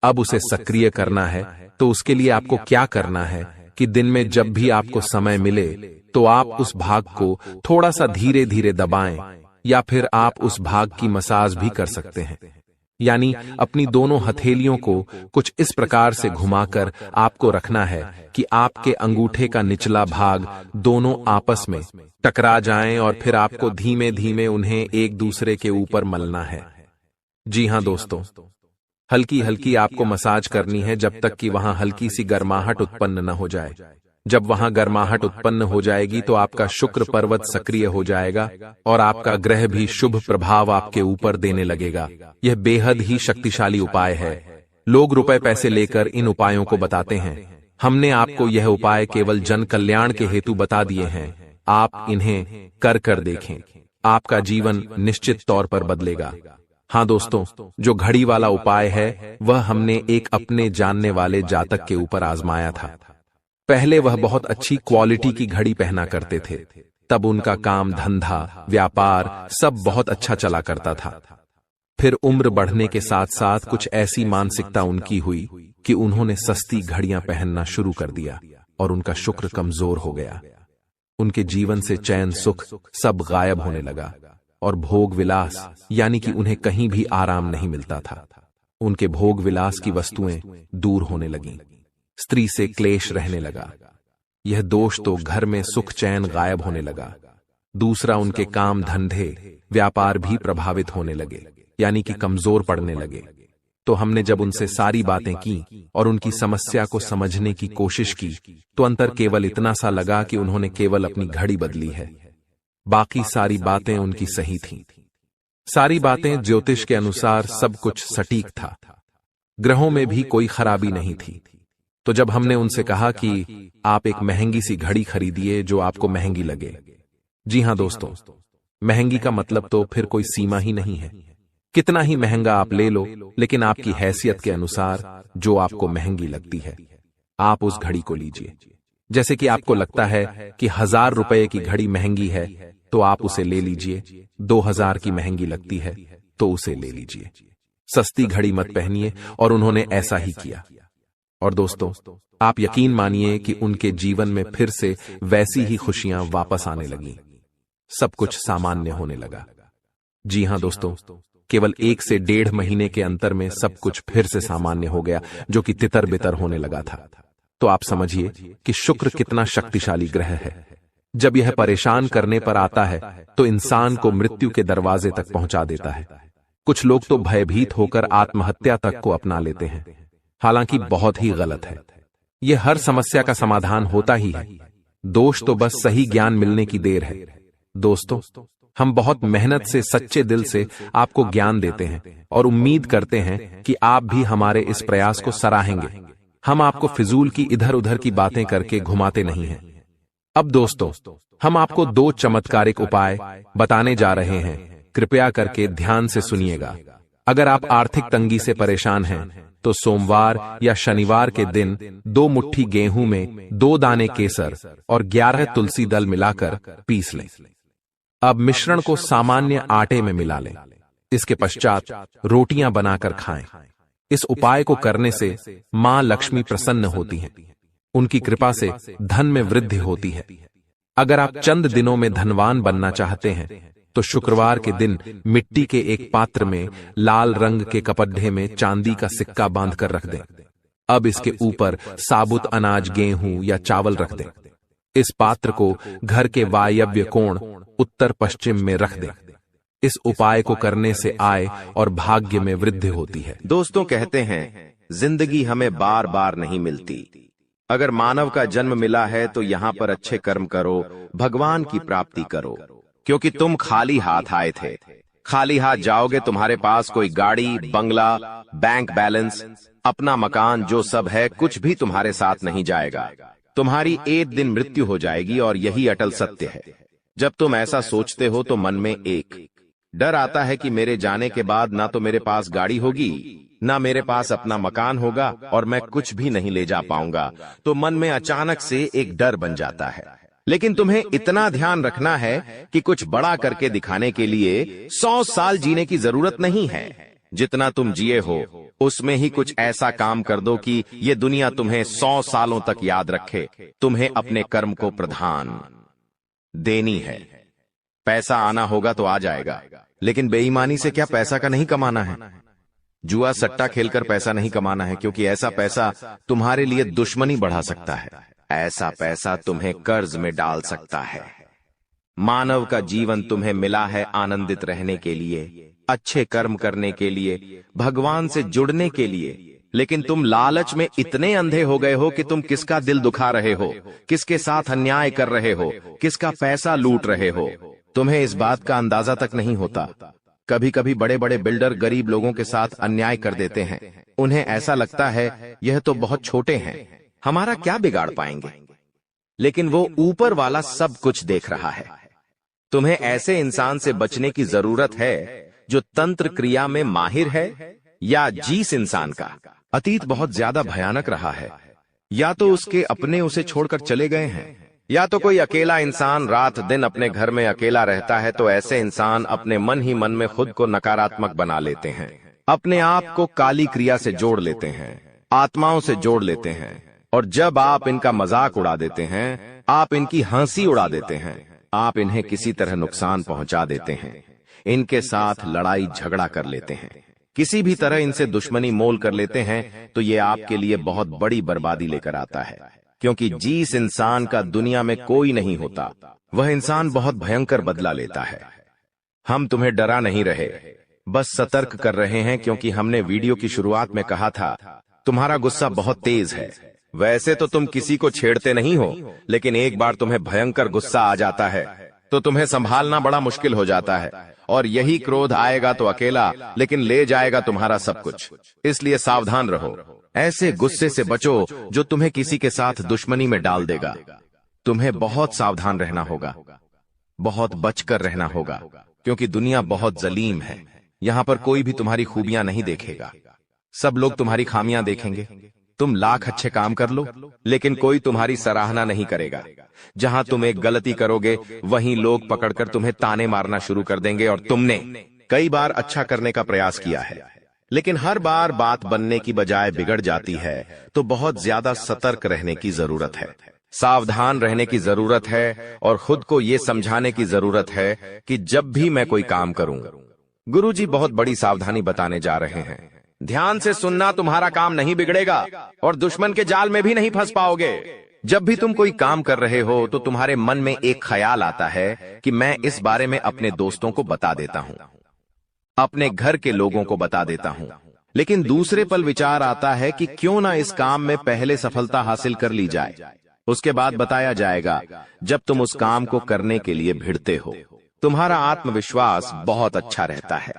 अब उसे सक्रिय करना है, तो उसके लिए आपको क्या करना है कि दिन में जब भी आपको समय मिले तो आप उस भाग को थोड़ा सा धीरे धीरे दबाएं, या फिर आप उस भाग की मसाज भी कर सकते हैं। यानी अपनी दोनों हथेलियों को कुछ इस प्रकार से घुमाकर आपको रखना है कि आपके अंगूठे का निचला भाग दोनों आपस में टकरा जाएं, और फिर आपको धीमे धीमे उन्हें एक दूसरे के ऊपर मलना है। जी हाँ दोस्तों, हल्की हल्की आपको मसाज करनी है जब तक कि वहां हल्की सी गर्माहट उत्पन्न न हो जाए। जब वहां गर्माहट उत्पन्न हो जाएगी तो आपका शुक्र पर्वत सक्रिय हो जाएगा, और आपका ग्रह भी शुभ प्रभाव आपके ऊपर देने लगेगा। यह बेहद ही शक्तिशाली उपाय है। लोग रुपए पैसे लेकर इन उपायों को बताते हैं। हमने आपको यह उपाय केवल जन कल्याण के हेतु बता दिए हैं। आप इन्हें कर देखें, आपका जीवन निश्चित तौर पर बदलेगा। हाँ दोस्तों, जो घड़ी वाला उपाय है वह हमने एक अपने जानने वाले जातक के ऊपर आजमाया था। पहले वह बहुत अच्छी क्वालिटी की घड़ी पहना करते थे। तब उनका काम धंधा व्यापार सब बहुत अच्छा चला करता था। फिर उम्र बढ़ने के साथ साथ कुछ ऐसी मानसिकता उनकी हुई कि उन्होंने सस्ती घड़ियां पहनना शुरू कर दिया, और उनका शुक्र कमजोर हो गया। उनके जीवन से चैन सुख सब गायब होने लगा, और भोग विलास यानी कि उन्हें कहीं भी आराम नहीं मिलता था। उनके भोग विलास की वस्तुएं दूर होने लगीं। स्त्री से क्लेश रहने लगा। यह दोष तो घर में सुख चैन गायब होने लगा। दूसरा, उनके काम धंधे व्यापार भी प्रभावित होने लगे, यानी कि कमजोर पड़ने लगे। तो हमने जब उनसे सारी बातें की और उनकी समस्या को समझने की कोशिश की तो अंतर केवल इतना सा लगा कि उन्होंने केवल अपनी घड़ी बदली है, बाकी सारी बातें उनकी सही थीं। सारी बातें ज्योतिष के अनुसार सब कुछ सटीक था, ग्रहों में भी कोई खराबी नहीं थी। तो जब हमने उनसे कहा कि आप एक महंगी सी घड़ी खरीदिए जो आपको महंगी लगे। जी हां दोस्तों, महंगी का मतलब तो फिर कोई सीमा ही नहीं है। कितना ही महंगा आप ले लो, लेकिन आपकी हैसियत के अनुसार जो आपको महंगी लगती है आप उस घड़ी को लीजिए। जैसे कि आपको लगता है कि 1000 रुपए की घड़ी महंगी है तो आप उसे ले लीजिए, 2000 की महंगी लगती है तो उसे ले लीजिए। सस्ती घड़ी मत पहनिए, और उन्होंने ऐसा ही किया। और दोस्तों, आप यकीन मानिए कि उनके जीवन में फिर से वैसी ही खुशियां वापस आने लगी, सब कुछ सामान्य होने लगा। जी हां दोस्तों, केवल 1 से 1.5 महीने के अंतर में सब कुछ फिर से सामान्य हो गया, जो कि तितर बितर होने लगा था। तो आप समझिए कि शुक्र कितना शक्तिशाली ग्रह है। जब यह परेशान करने पर आता है तो इंसान को मृत्यु के दरवाजे तक पहुंचा देता है। कुछ लोग तो भयभीत होकर आत्महत्या तक को अपना लेते हैं, हालांकि बहुत ही गलत है। यह हर समस्या का समाधान होता ही है, दोष तो बस सही ज्ञान मिलने की देर है। दोस्तों, हम बहुत मेहनत से सच्चे दिल से आपको ज्ञान देते हैं और उम्मीद करते हैं कि आप भी हमारे इस प्रयास को सराहेंगे। हम आपको फिजूल की इधर उधर की बातें करके घुमाते नहीं हैं। अब दोस्तों, हम आपको 2 चमत्कारिक उपाय बताने जा रहे हैं, कृपया करके ध्यान से सुनिएगा। अगर आप आर्थिक तंगी से परेशान हैं तो सोमवार या शनिवार के दिन 2 मुट्ठी गेहूं में 2 दाने केसर और 11 तुलसी दल मिलाकर पीस लें। अब मिश्रण को सामान्य आटे में मिला लें। इसके पश्चात रोटियां बनाकर खाएं। इस उपाय को करने से मां लक्ष्मी प्रसन्न होती हैं, उनकी कृपा से धन में वृद्धि होती है। अगर आप चंद दिनों में धनवान बनना चाहते हैं तो शुक्रवार के दिन मिट्टी के एक पात्र में लाल रंग के कपड्ढे में चांदी का सिक्का बांधकर रख दें। अब इसके ऊपर साबुत अनाज, गेहूं या चावल रख दें। इस पात्र को घर के वायव्य कोण उत्तर पश्चिम में रख दें। इस उपाय को करने से आय और भाग्य में वृद्धि होती है। दोस्तों, कहते हैं जिंदगी हमें बार बार नहीं मिलती। अगर मानव का जन्म मिला है तो यहाँ पर अच्छे कर्म करो, भगवान की प्राप्ति करो, क्योंकि तुम खाली हाथ आए थे। खाली हाथ जाओगे, तुम्हारे पास कोई गाड़ी, बंगला, बैंक बैलेंस, अपना मकान, जो सब है कुछ भी तुम्हारे साथ नहीं जाएगा। तुम्हारी एक दिन मृत्यु हो जाएगी और यही अटल सत्य है। जब तुम ऐसा सोचते हो तो मन में एक डर आता है कि मेरे जाने के बाद ना तो मेरे पास गाड़ी होगी, ना मेरे पास अपना मकान होगा और मैं कुछ भी नहीं ले जा पाऊंगा। तो मन में अचानक से एक डर बन जाता है। लेकिन तुम्हें इतना ध्यान रखना है कि कुछ बड़ा करके दिखाने के लिए 100 साल जीने की जरूरत नहीं है। जितना तुम जिए हो उसमें ही कुछ ऐसा काम कर दो कि ये दुनिया तुम्हें 100 सालों तक याद रखे। तुम्हें अपने कर्म को प्रधान देनी है। पैसा आना होगा तो आ जाएगा, लेकिन बेईमानी से क्या पैसा का नहीं कमाना है। जुआ सट्टा खेलकर पैसा नहीं कमाना है, क्योंकि ऐसा पैसा तुम्हारे लिए दुश्मनी बढ़ा सकता है। ऐसा पैसा तुम्हें कर्ज में डाल सकता है। मानव का जीवन तुम्हें मिला है आनंदित रहने के लिए, अच्छे कर्म करने के लिए, भगवान से जुड़ने के लिए। लेकिन तुम लालच में इतने अंधे हो गए हो कि तुम किसका दिल दुखा रहे हो, किसके साथ अन्याय कर रहे हो, किसका पैसा लूट रहे हो। तुम्हें इस बात का अंदाजा तक नहीं होता। कभी कभी बड़े बड़े बिल्डर गरीब लोगों के साथ अन्याय कर देते हैं। उन्हें ऐसा लगता है यह तो बहुत छोटे हैं, हमारा क्या बिगाड़ पाएंगे। लेकिन वो ऊपर वाला सब कुछ देख रहा है। तुम्हें ऐसे इंसान से बचने की जरूरत है जो तंत्र क्रिया में माहिर है, या जिस इंसान का अतीत बहुत ज्यादा भयानक रहा है, या तो उसके अपने उसे छोड़कर चले गए हैं, या तो कोई अकेला इंसान रात दिन अपने घर में अकेला रहता है। तो ऐसे इंसान अपने मन ही मन में खुद को नकारात्मक बना लेते हैं, अपने आप को काली क्रिया से जोड़ लेते हैं, आत्माओं से जोड़ लेते हैं। और जब आप इनका मजाक उड़ा देते हैं, आप इनकी हंसी उड़ा देते हैं, आप इन्हें किसी तरह नुकसान पहुंचा देते हैं, इनके साथ लड़ाई झगड़ा कर लेते हैं, किसी भी तरह इनसे दुश्मनी मोल कर लेते हैं, तो ये आपके लिए बहुत बड़ी बर्बादी लेकर आता है। क्योंकि जिस इंसान का दुनिया में कोई नहीं होता, वह इंसान बहुत भयंकर बदला लेता है। हम तुम्हें डरा नहीं रहे, बस सतर्क कर रहे हैं, क्योंकि हमने वीडियो की शुरुआत में कहा था तुम्हारा गुस्सा बहुत तेज है। वैसे तो तुम किसी को छेड़ते नहीं हो, लेकिन एक बार तुम्हें भयंकर गुस्सा आ जाता है तो तुम्हें संभालना बड़ा मुश्किल हो जाता है, और यही क्रोध आएगा तो अकेला, लेकिन ले जाएगा तुम्हारा सब कुछ। इसलिए सावधान रहो, ऐसे गुस्से से बचो जो तुम्हें किसी के साथ दुश्मनी में डाल देगा। तुम्हें बहुत सावधान रहना होगा, बहुत बचकर रहना होगा, क्योंकि दुनिया बहुत जलीम है। यहाँ पर कोई भी तुम्हारी खूबियां नहीं देखेगा, सब लोग तुम्हारी खामियां देखेंगे। तुम लाख अच्छे काम कर लो, लेकिन कोई तुम्हारी सराहना नहीं करेगा। जहां तुम एक गलती करोगे, वहीं लोग पकड़कर तुम्हें ताने मारना शुरू कर देंगे, और तुमने कई बार अच्छा करने का प्रयास किया है, लेकिन हर बार बात बनने की बजाय बिगड़ जाती है। तो बहुत ज्यादा सतर्क रहने की जरूरत है, सावधान रहने की जरूरत है, और खुद को यह समझाने की जरूरत है कि जब भी मैं कोई काम करूं, गुरुजी बहुत बड़ी सावधानी बताने जा रहे हैं। ध्यान से सुनना, तुम्हारा काम नहीं बिगड़ेगा और दुश्मन के जाल में भी नहीं फंस पाओगे। जब भी तुम कोई काम कर रहे हो तो तुम्हारे मन में एक ख्याल आता है कि मैं इस बारे में अपने दोस्तों को बता देता हूं, अपने घर के लोगों को बता देता हूं, लेकिन दूसरे पल विचार आता है कि क्यों ना इस काम में पहले सफलता हासिल कर ली जाए, उसके बाद बताया जाएगा। जब तुम उस काम को करने के लिए भिड़ते हो, तुम्हारा आत्मविश्वास बहुत अच्छा रहता है।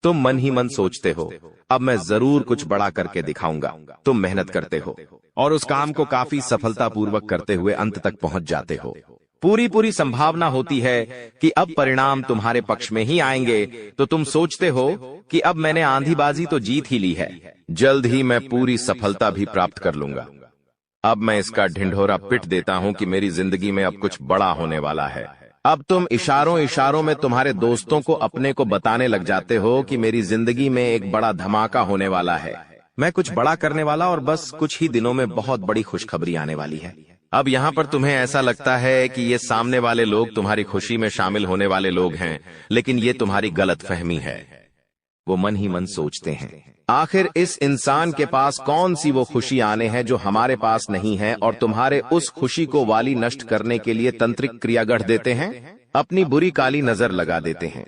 तुम मन ही मन सोचते हो, अब मैं जरूर कुछ बड़ा करके दिखाऊंगा। तुम मेहनत करते हो और उस काम को काफी सफलतापूर्वक करते हुए अंत तक पहुंच जाते हो। पूरी संभावना होती है कि अब परिणाम तुम्हारे पक्ष में ही आएंगे, तो तुम सोचते हो कि अब मैंने आंधीबाजी तो जीत ही ली है, जल्द ही मैं पूरी सफलता भी प्राप्त कर लूंगा। अब मैं इसका ढिंढोरा पिट देता हूं कि मेरी जिंदगी में अब कुछ बड़ा होने वाला है। अब तुम इशारों में तुम्हारे दोस्तों को अपने को बताने लग जाते हो कि मेरी जिंदगी में एक बड़ा धमाका होने वाला है, मैं कुछ बड़ा करने वाला, और बस कुछ ही दिनों में बहुत बड़ी खुशखबरी आने वाली है। अब यहाँ पर तुम्हें ऐसा लगता है कि ये सामने वाले लोग तुम्हारी खुशी में शामिल होने वाले लोग हैं, लेकिन ये तुम्हारी गलतफहमी है। वो मन ही मन सोचते हैं, आखिर इस इंसान के पास कौन सी वो खुशी आने हैं जो हमारे पास नहीं है, और तुम्हारे उस खुशी को वाली नष्ट करने के लिए तंत्रिक क्रिया गढ़ देते हैं, अपनी बुरी काली नजर लगा देते हैं।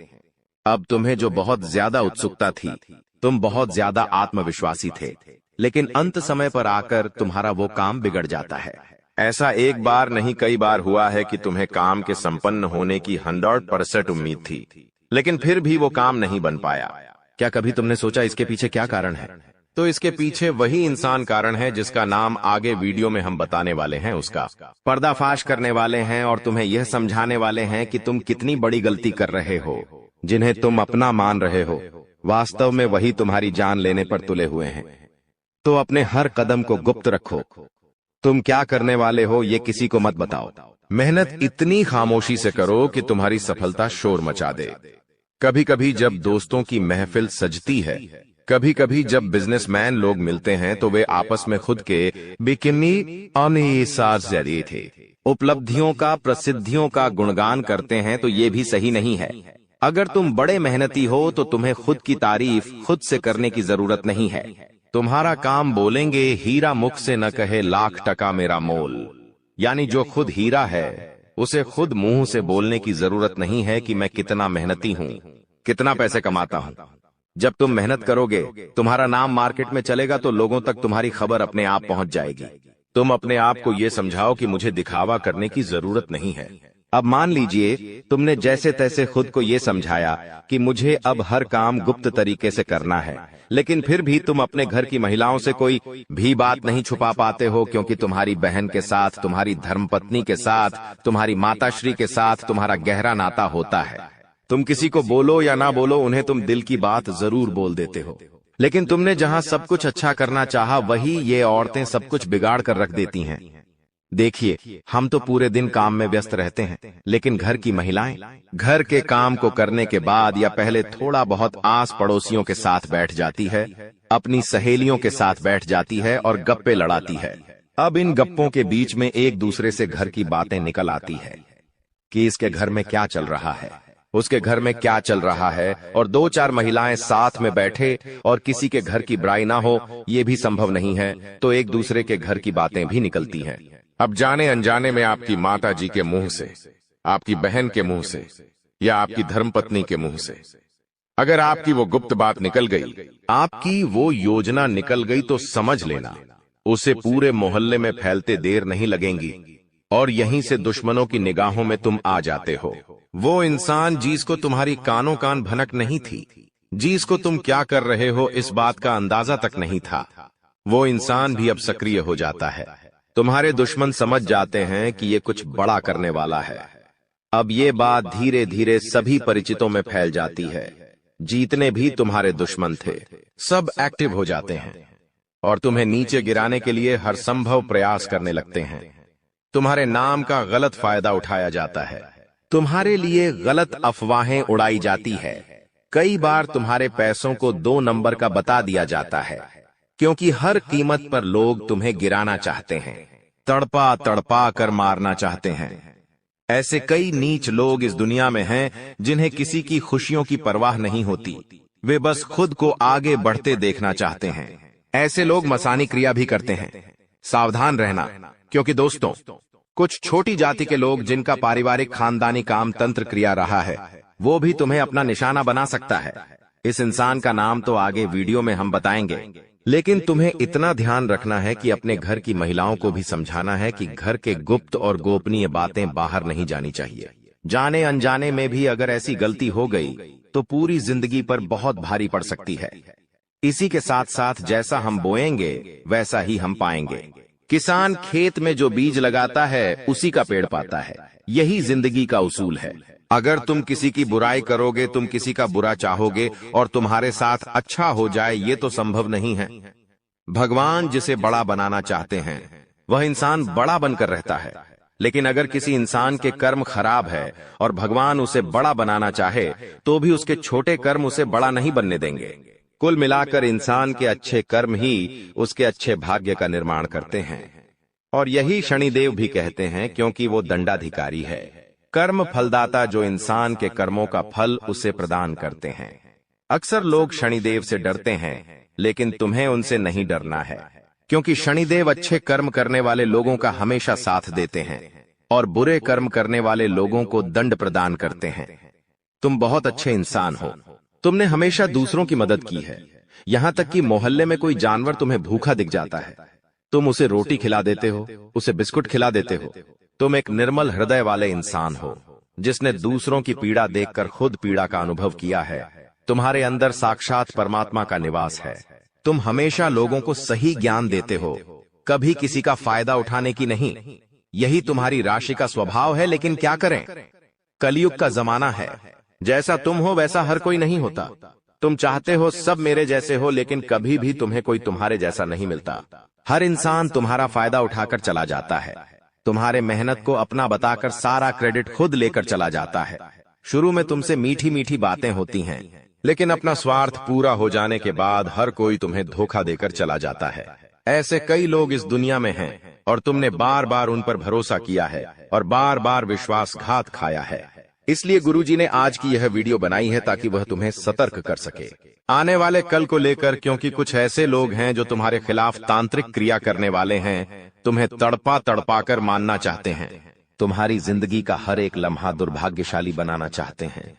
अब तुम्हें जो बहुत ज्यादा उत्सुकता थी, तुम बहुत ज्यादा आत्मविश्वासी थे, लेकिन अंत समय पर आकर तुम्हारा वो काम बिगड़ जाता है। ऐसा एक बार नहीं कई बार हुआ है कि तुम्हें काम के संपन्न होने की 100% उम्मीद थी, लेकिन फिर भी वो काम नहीं बन पाया। क्या कभी तुमने सोचा इसके पीछे क्या कारण है? तो इसके पीछे वही इंसान कारण है जिसका नाम आगे वीडियो में हम बताने वाले हैं। उसका पर्दाफाश करने वाले हैं और तुम्हें यह समझाने वाले हैं कि तुम कितनी बड़ी गलती कर रहे हो। जिन्हें तुम अपना मान रहे हो, वास्तव में वही तुम्हारी जान लेने पर तुले हुए हैं। तो अपने हर कदम को गुप्त रखो। तुम क्या करने वाले हो ये किसी को मत बताओ। मेहनत इतनी खामोशी से करो कि तुम्हारी सफलता शोर मचा दे। कभी कभी जब दोस्तों की महफिल सजती है, कभी कभी जब बिजनेसमैन लोग मिलते हैं, तो वे आपस में खुद के बिकिनी जरिए थे उपलब्धियों का, प्रसिद्धियों का गुणगान करते हैं, तो ये भी सही नहीं है। अगर तुम बड़े मेहनती हो तो तुम्हें खुद की तारीफ खुद से करने की जरूरत नहीं है। तुम्हारा काम बोलेंगे, हीरा मुख से न कहे लाख टका मेरा मोल। यानी जो खुद हीरा है उसे खुद मुंह से बोलने की जरूरत नहीं है कि मैं कितना मेहनती हूं, कितना पैसे कमाता हूं। जब तुम मेहनत करोगे, तुम्हारा नाम मार्केट में चलेगा, तो लोगों तक तुम्हारी खबर अपने आप पहुंच जाएगी। तुम अपने आप को यह समझाओ कि मुझे दिखावा करने की जरूरत नहीं है। अब मान लीजिए तुमने जैसे तैसे खुद को यह समझाया कि मुझे अब हर काम गुप्त तरीके से करना है, लेकिन फिर भी तुम अपने घर की महिलाओं से कोई भी बात नहीं छुपा पाते हो, क्योंकि तुम्हारी बहन के साथ, तुम्हारी धर्मपत्नी के साथ, तुम्हारी माताश्री के साथ तुम्हारा गहरा नाता होता है। तुम किसी को बोलो या ना बोलो, उन्हें तुम दिल की बात जरूर बोल देते हो। लेकिन तुमने जहां सब कुछ अच्छा करना चाहा, वही ये औरतें सब कुछ बिगाड़ कर रख देती हैं। देखिए, हम तो पूरे दिन काम में व्यस्त रहते हैं, लेकिन घर की महिलाएं घर के काम को करने के बाद या पहले थोड़ा बहुत आस पड़ोसियों के साथ बैठ जाती है, अपनी सहेलियों के साथ बैठ जाती है और गप्पे लड़ाती है। अब इन गप्पों के बीच में एक दूसरे से घर की बातें निकल आती है कि इसके घर में क्या चल रहा है, उसके घर में क्या चल रहा है, और दो चार महिलाएं साथ में बैठे और किसी के घर की बुराई ना हो, ये भी संभव नहीं है, तो एक दूसरे के घर की बातें भी निकलती हैं। अब जाने अनजाने में आपकी माता जी के मुंह से, आपकी बहन के मुंह से या आपकी धर्मपत्नी के मुंह से अगर आपकी वो गुप्त बात निकल गई, आपकी वो योजना निकल गई, तो समझ लेना उसे पूरे मोहल्ले में फैलते देर नहीं लगेंगी और यहीं से दुश्मनों की निगाहों में तुम आ जाते हो। वो इंसान जिसको तुम्हारी कानों कान भनक नहीं थी, जिसको तुम क्या कर रहे हो इस बात का अंदाजा तक नहीं था, वो इंसान भी अब सक्रिय हो जाता है। तुम्हारे दुश्मन समझ जाते हैं कि ये कुछ बड़ा करने वाला है। अब ये बात धीरे धीरे सभी परिचितों में फैल जाती है। जितने भी तुम्हारे दुश्मन थे सब एक्टिव हो जाते हैं और तुम्हें नीचे गिराने के लिए हर संभव प्रयास करने लगते हैं। तुम्हारे नाम का गलत फायदा उठाया जाता है, तुम्हारे लिए गलत अफवाहें उड़ाई जाती है। कई बार तुम्हारे पैसों को 2 नंबर का बता दिया जाता है, क्योंकि हर कीमत पर लोग तुम्हें गिराना चाहते हैं, तड़पा तड़पा कर मारना चाहते हैं। ऐसे कई नीच लोग इस दुनिया में हैं जिन्हें किसी की खुशियों की परवाह नहीं होती, वे बस खुद को आगे बढ़ते देखना चाहते हैं। ऐसे लोग मसानी क्रिया भी करते हैं। सावधान रहना, क्योंकि दोस्तों, कुछ छोटी जाति के लोग जिनका पारिवारिक खानदानी काम तंत्र क्रिया रहा है, वो भी तुम्हें अपना निशाना बना सकता है। इस इंसान का नाम तो आगे वीडियो में हम बताएंगे, लेकिन तुम्हें इतना ध्यान रखना है कि अपने घर की महिलाओं को भी समझाना है कि घर के गुप्त और गोपनीय बातें बाहर नहीं जानी चाहिए। जाने अनजाने में भी अगर ऐसी गलती हो गई तो पूरी जिंदगी पर बहुत भारी पड़ सकती है। इसी के साथ साथ जैसा हम बोएंगे वैसा ही हम पाएंगे। किसान खेत में जो बीज लगाता है उसी का पेड़ पाता है। यही जिंदगी का उसूल है। अगर तुम किसी की बुराई करोगे, तुम किसी का बुरा चाहोगे और तुम्हारे साथ अच्छा हो जाए, ये तो संभव नहीं है। भगवान जिसे बड़ा बनाना चाहते हैं वह इंसान बड़ा बनकर रहता है, लेकिन अगर किसी इंसान के कर्म खराब है और भगवान उसे बड़ा बनाना चाहे तो भी उसके छोटे कर्म उसे बड़ा नहीं बनने देंगे। कुल मिलाकर इंसान के अच्छे कर्म ही उसके अच्छे भाग्य का निर्माण करते हैं, और यही शनिदेव भी कहते हैं, क्योंकि वो दंडाधिकारी है, कर्म फलदाता, जो इंसान के कर्मों का फल उसे प्रदान करते हैं। अक्सर लोग शनिदेव से डरते हैं, लेकिन तुम्हें उनसे नहीं डरना है, क्योंकि शनिदेव अच्छे कर्म करने वाले लोगों का हमेशा साथ देते हैं और बुरे कर्म करने वाले लोगों को दंड प्रदान करते हैं। तुम बहुत अच्छे इंसान हो, तुमने हमेशा दूसरों की मदद की है। यहाँ तक कि मोहल्ले में कोई जानवर तुम्हें भूखा दिख जाता है, तुम उसे रोटी खिला देते हो, उसे बिस्कुट खिला देते हो। तुम एक निर्मल हृदय वाले इंसान हो, जिसने दूसरों की पीड़ा देखकर खुद पीड़ा का अनुभव किया है। तुम्हारे अंदर साक्षात परमात्मा का निवास है। तुम हमेशा लोगों को सही ज्ञान देते हो, कभी किसी का फायदा उठाने की नहीं। यही तुम्हारी राशि का स्वभाव है, लेकिन क्या करें, कलयुग का जमाना है। जैसा तुम हो वैसा हर कोई नहीं होता। तुम चाहते हो सब मेरे जैसे हो, लेकिन कभी भी तुम्हें कोई तुम्हारे जैसा नहीं मिलता। हर इंसान तुम्हारा फायदा उठाकर चला जाता है, तुम्हारे मेहनत को अपना बताकर सारा क्रेडिट खुद लेकर चला जाता है। शुरू में तुमसे मीठी मीठी बातें होती हैं, लेकिन अपना स्वार्थ पूरा हो जाने के बाद हर कोई तुम्हें धोखा देकर चला जाता है। ऐसे कई लोग इस दुनिया में हैं और तुमने बार बार उन पर भरोसा किया है और बार बार विश्वासघात खाया है। इसलिए गुरुजी ने आज की यह वीडियो बनाई है ताकि वह तुम्हें सतर्क कर सके आने वाले कल को लेकर, क्योंकि कुछ ऐसे लोग हैं जो तुम्हारे खिलाफ तांत्रिक क्रिया करने वाले हैं, तुम्हें तड़पा तड़पा कर मानना चाहते हैं, तुम्हारी जिंदगी का हर एक लम्हा दुर्भाग्यशाली बनाना चाहते हैं।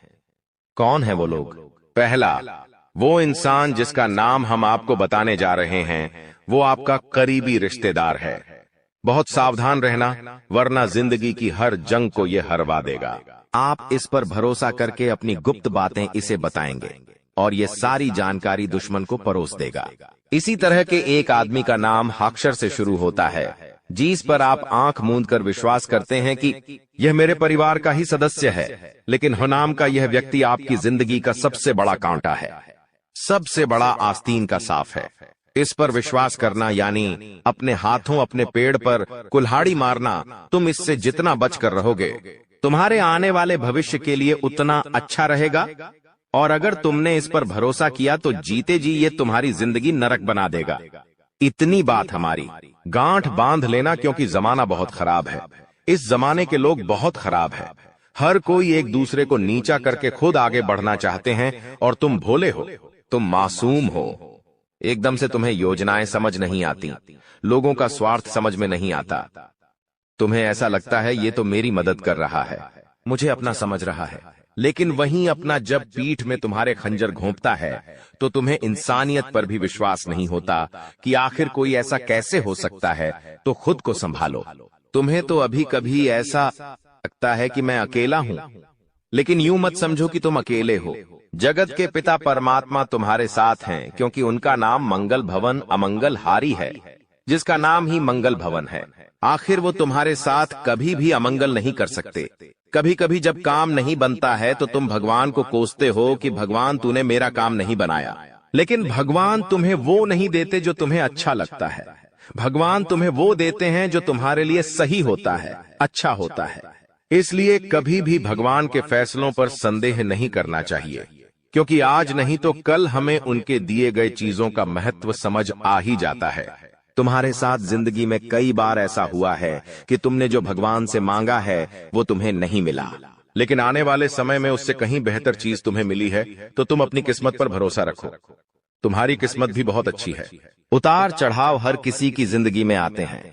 कौन है वो लोग? पहला, वो इंसान जिसका नाम हम आपको बताने जा रहे हैं, वो आपका करीबी रिश्तेदार है। बहुत सावधान रहना, वरना जिंदगी की हर जंग को ये हरवा देगा। आप इस पर भरोसा करके अपनी गुप्त बातें इसे बताएंगे और ये सारी जानकारी दुश्मन को परोस देगा। इसी तरह के एक आदमी का नाम अक्षर से शुरू होता है, जिस पर आप आंख मूंद कर विश्वास करते हैं कि यह मेरे परिवार का ही सदस्य है, लेकिन हुनाम का यह व्यक्ति आपकी जिंदगी का सबसे बड़ा कांटा है, सबसे बड़ा आस्तीन का साफ है। इस पर विश्वास करना यानी अपने हाथों अपने पेड़ पर कुल्हाड़ी मारना। तुम इससे जितना बच कर रहोगे, तुम्हारे आने वाले भविष्य के लिए उतना अच्छा रहेगा, और अगर तुमने इस पर भरोसा किया तो जीते जी ये तुम्हारी जिंदगी नरक बना देगा। इतनी बात हमारी, गांठ बांध लेना, क्योंकि जमाना बहुत खराब है। इस जमाने के लोग बहुत खराब है। हर कोई एक दूसरे को नीचा करके खुद आगे बढ़ना चाहते हैं, और तुम भोले हो, तुम मासूम हो। एकदम से तुम्हें योजनाएं समझ नहीं आती, लोगों का स्वार्थ समझ में नहीं आता। तुम्हें ऐसा लगता है ये तो मेरी मदद कर रहा है, मुझे अपना समझ रहा है, लेकिन वहीं अपना जब पीठ में तुम्हारे खंजर घोंपता है तो तुम्हें इंसानियत पर भी विश्वास नहीं होता कि आखिर कोई ऐसा कैसे हो सकता है। तो खुद को संभालो। तुम्हें तो अभी कभी ऐसा लगता है कि मैं अकेला हूं, लेकिन यूं मत समझो कि तुम अकेले हो। जगत के पिता परमात्मा तुम्हारे साथ हैं, क्योंकि उनका नाम मंगल भवन अमंगल हारी है, जिसका नाम ही मंगल भवन है। आखिर वो तुम्हारे साथ कभी भी अमंगल नहीं कर सकते। कभी कभी जब काम नहीं बनता है तो तुम भगवान को कोसते हो कि भगवान तूने मेरा काम नहीं बनाया, लेकिन भगवान तुम्हें वो नहीं देते जो तुम्हें अच्छा लगता है। भगवान तुम्हें वो देते हैं जो तुम्हारे लिए सही होता है, अच्छा होता है। इसलिए कभी भी भगवान के फैसलों पर संदेह नहीं करना चाहिए, क्योंकि आज नहीं तो कल हमें उनके दिए गए चीजों का महत्व समझ आ ही जाता है। तुम्हारे साथ जिंदगी में कई बार ऐसा हुआ है कि तुमने जो भगवान से मांगा है वो तुम्हें नहीं मिला, लेकिन आने वाले समय में उससे कहीं बेहतर चीज तुम्हें मिली है। तो तुम अपनी किस्मत पर भरोसा रखो, तुम्हारी किस्मत भी बहुत अच्छी है। उतार चढ़ाव हर किसी की जिंदगी में आते हैं।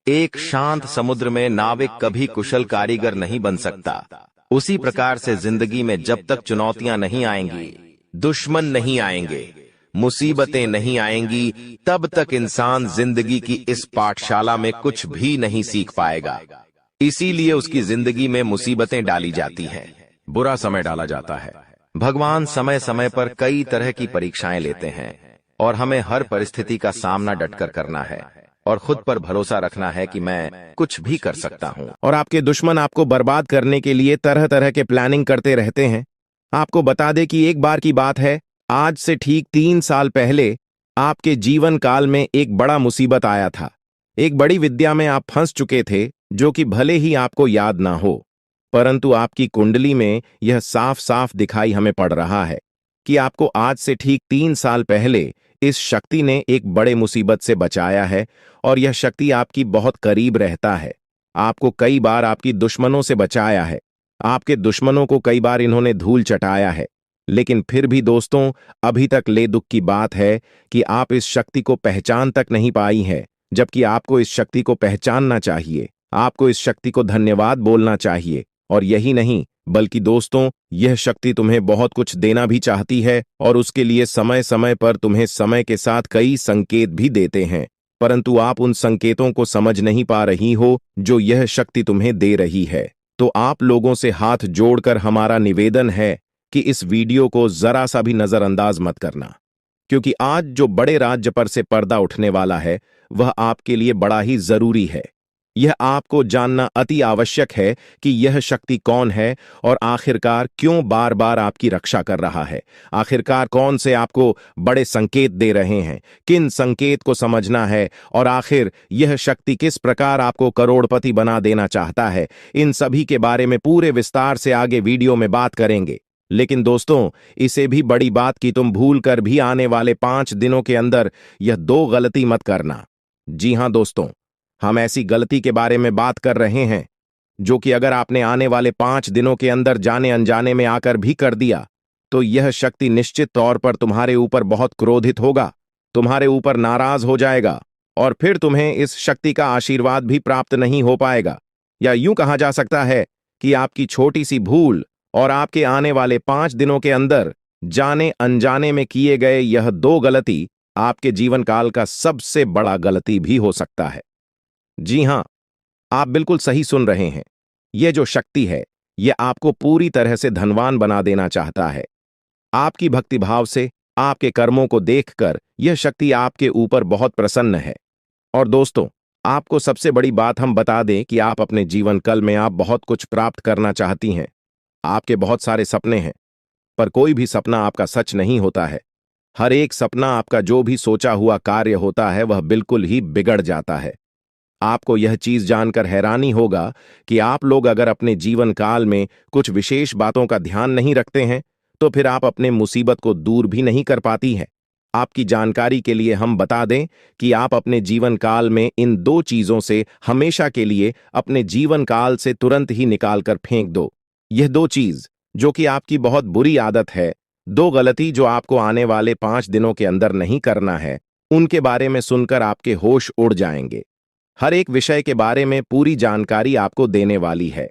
एक शांत समुद्र में नाविक कभी कुशल कारीगर नहीं बन सकता। उसी प्रकार से जिंदगी में जब तक चुनौतियां नहीं आएंगी, दुश्मन नहीं आएंगे, मुसीबतें नहीं आएंगी, तब तक इंसान जिंदगी की इस पाठशाला में कुछ भी नहीं सीख पाएगा। इसीलिए उसकी जिंदगी में मुसीबतें डाली जाती हैं, बुरा समय डाला जाता है। भगवान समय समय पर कई तरह की परीक्षाएं लेते हैं और हमें हर परिस्थिति का सामना डटकर करना है और खुद पर भरोसा रखना है कि मैं कुछ भी कर सकता हूं। और आपके दुश्मन आपको बर्बाद करने के लिए तरह तरह के प्लानिंग करते रहते हैं। आपको बता दें कि एक बार की बात है, आज से ठीक 3 साल पहले आपके जीवन काल में एक बड़ा मुसीबत आया था। एक बड़ी विद्या में आप फंस चुके थे, जो कि भले ही आपको याद ना हो, परंतु आपकी कुंडली में यह साफ साफ दिखाई हमें पड़ रहा है कि आपको आज से ठीक 3 साल पहले इस शक्ति ने एक बड़े मुसीबत से बचाया है और यह शक्ति आपकी बहुत करीब रहता है। आपको कई बार आपकी दुश्मनों से बचाया है। आपके दुश्मनों को कई बार इन्होंने धूल चटाया है, लेकिन फिर भी दोस्तों, अभी तक ले दुख की बात है कि आप इस शक्ति को पहचान तक नहीं पाई है, जबकि आपको इस शक्ति को पहचानना चाहिए। आपको इस शक्ति को धन्यवाद बोलना चाहिए। और यही नहीं, बल्कि दोस्तों, यह शक्ति तुम्हें बहुत कुछ देना भी चाहती है और उसके लिए समय समय पर तुम्हें समय के साथ कई संकेत भी देते हैं, परंतु आप उन संकेतों को समझ नहीं पा रही हो जो यह शक्ति तुम्हें दे रही है। तो आप लोगों से हाथ जोड़कर हमारा निवेदन है कि इस वीडियो को जरा सा भी नजरअंदाज मत करना, क्योंकि आज जो बड़े राज्य पर से पर्दा उठने वाला है वह आपके लिए बड़ा ही जरूरी है। यह आपको जानना अति आवश्यक है कि यह शक्ति कौन है और आखिरकार क्यों बार बार आपकी रक्षा कर रहा है। आखिरकार कौन से आपको बड़े संकेत दे रहे हैं, किन संकेत को समझना है और आखिर यह शक्ति किस प्रकार आपको करोड़पति बना देना चाहता है। इन सभी के बारे में पूरे विस्तार से आगे वीडियो में बात करेंगे। लेकिन दोस्तों, इसे भी बड़ी बात कि तुम भूल कर भी आने वाले 5 दिनों के अंदर यह 2 गलती मत करना। जी हां दोस्तों, हम ऐसी गलती के बारे में बात कर रहे हैं जो कि अगर आपने आने वाले 5 दिनों के अंदर जाने अनजाने में आकर भी कर दिया तो यह शक्ति निश्चित तौर पर तुम्हारे ऊपर बहुत क्रोधित होगा, तुम्हारे ऊपर नाराज हो जाएगा और फिर तुम्हें इस शक्ति का आशीर्वाद भी प्राप्त नहीं हो पाएगा। या यूं कहा जा सकता है कि आपकी छोटी सी भूल और आपके आने वाले 5 दिनों के अंदर जाने अनजाने में किए गए यह 2 गलती आपके जीवन काल का सबसे बड़ा गलती भी हो सकता है। जी हां, आप बिल्कुल सही सुन रहे हैं। यह जो शक्ति है, यह आपको पूरी तरह से धनवान बना देना चाहता है। आपकी भक्तिभाव से, आपके कर्मों को देखकर यह शक्ति आपके ऊपर बहुत प्रसन्न है। और दोस्तों, आपको सबसे बड़ी बात हम बता दें कि आप अपने जीवन काल में आप बहुत कुछ प्राप्त करना चाहती हैं। आपके बहुत सारे सपने हैं, पर कोई भी सपना आपका सच नहीं होता है। हर एक सपना आपका जो भी सोचा हुआ कार्य होता है वह बिल्कुल ही बिगड़ जाता है। आपको यह चीज जानकर हैरानी होगा कि आप लोग अगर अपने जीवन काल में कुछ विशेष बातों का ध्यान नहीं रखते हैं तो फिर आप अपने मुसीबत को दूर भी नहीं कर पाती हैं। आपकी जानकारी के लिए हम बता दें कि आप अपने जीवन काल में इन 2 चीजों से हमेशा के लिए अपने जीवन काल से तुरंत ही निकाल कर फेंक दो। यह 2 चीज जो कि आपकी बहुत बुरी आदत है, 2 गलती जो आपको आने वाले 5 दिनों के अंदर नहीं करना है, उनके बारे में सुनकर आपके होश उड़ जाएंगे। हर एक विषय के बारे में पूरी जानकारी आपको देने वाली है।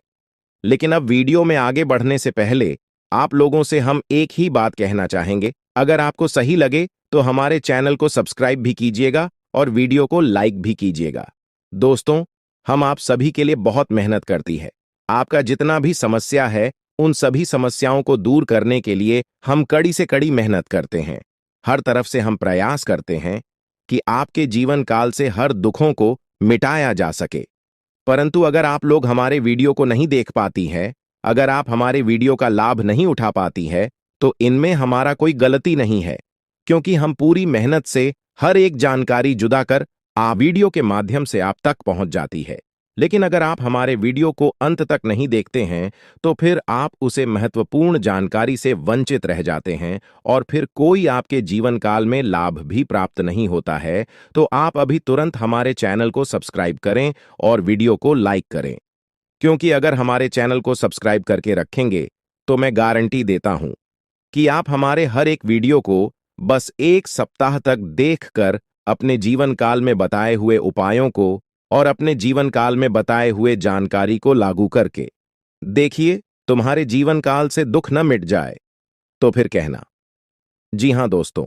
लेकिन अब वीडियो में आगे बढ़ने से पहले आप लोगों से हम एक ही बात कहना चाहेंगे। अगर आपको सही लगे तो हमारे चैनल को सब्सक्राइब भी कीजिएगा और वीडियो को लाइक भी कीजिएगा। दोस्तों, हम आप सभी के लिए बहुत मेहनत करती है। आपका जितना भी समस्या है, उन सभी समस्याओं को दूर करने के लिए हम कड़ी से कड़ी मेहनत करते हैं। हर तरफ से हम प्रयास करते हैं कि आपके जीवन काल से हर दुखों को मिटाया जा सके। परंतु अगर आप लोग हमारे वीडियो को नहीं देख पाती हैं, अगर आप हमारे वीडियो का लाभ नहीं उठा पाती है, तो इनमें हमारा कोई गलती नहीं है, क्योंकि हम पूरी मेहनत से हर एक जानकारी जुदा कर वीडियो के माध्यम से आप तक पहुंच जाती है। लेकिन अगर आप हमारे वीडियो को अंत तक नहीं देखते हैं, तो फिर आप उसे महत्वपूर्ण जानकारी से वंचित रह जाते हैं और फिर कोई आपके जीवन काल में लाभ भी प्राप्त नहीं होता है। तो आप अभी तुरंत हमारे चैनल को सब्सक्राइब करें और वीडियो को लाइक करें, क्योंकि अगर हमारे चैनल को सब्सक्राइब करके रखेंगे तो मैं गारंटी देता हूं कि आप हमारे हर एक वीडियो को बस 1 सप्ताह तक देखकर अपने जीवन काल में बताए हुए उपायों को और अपने जीवन काल में बताए हुए जानकारी को लागू करके देखिए, तुम्हारे जीवन काल से दुख न मिट जाए तो फिर कहना। जी हां दोस्तों,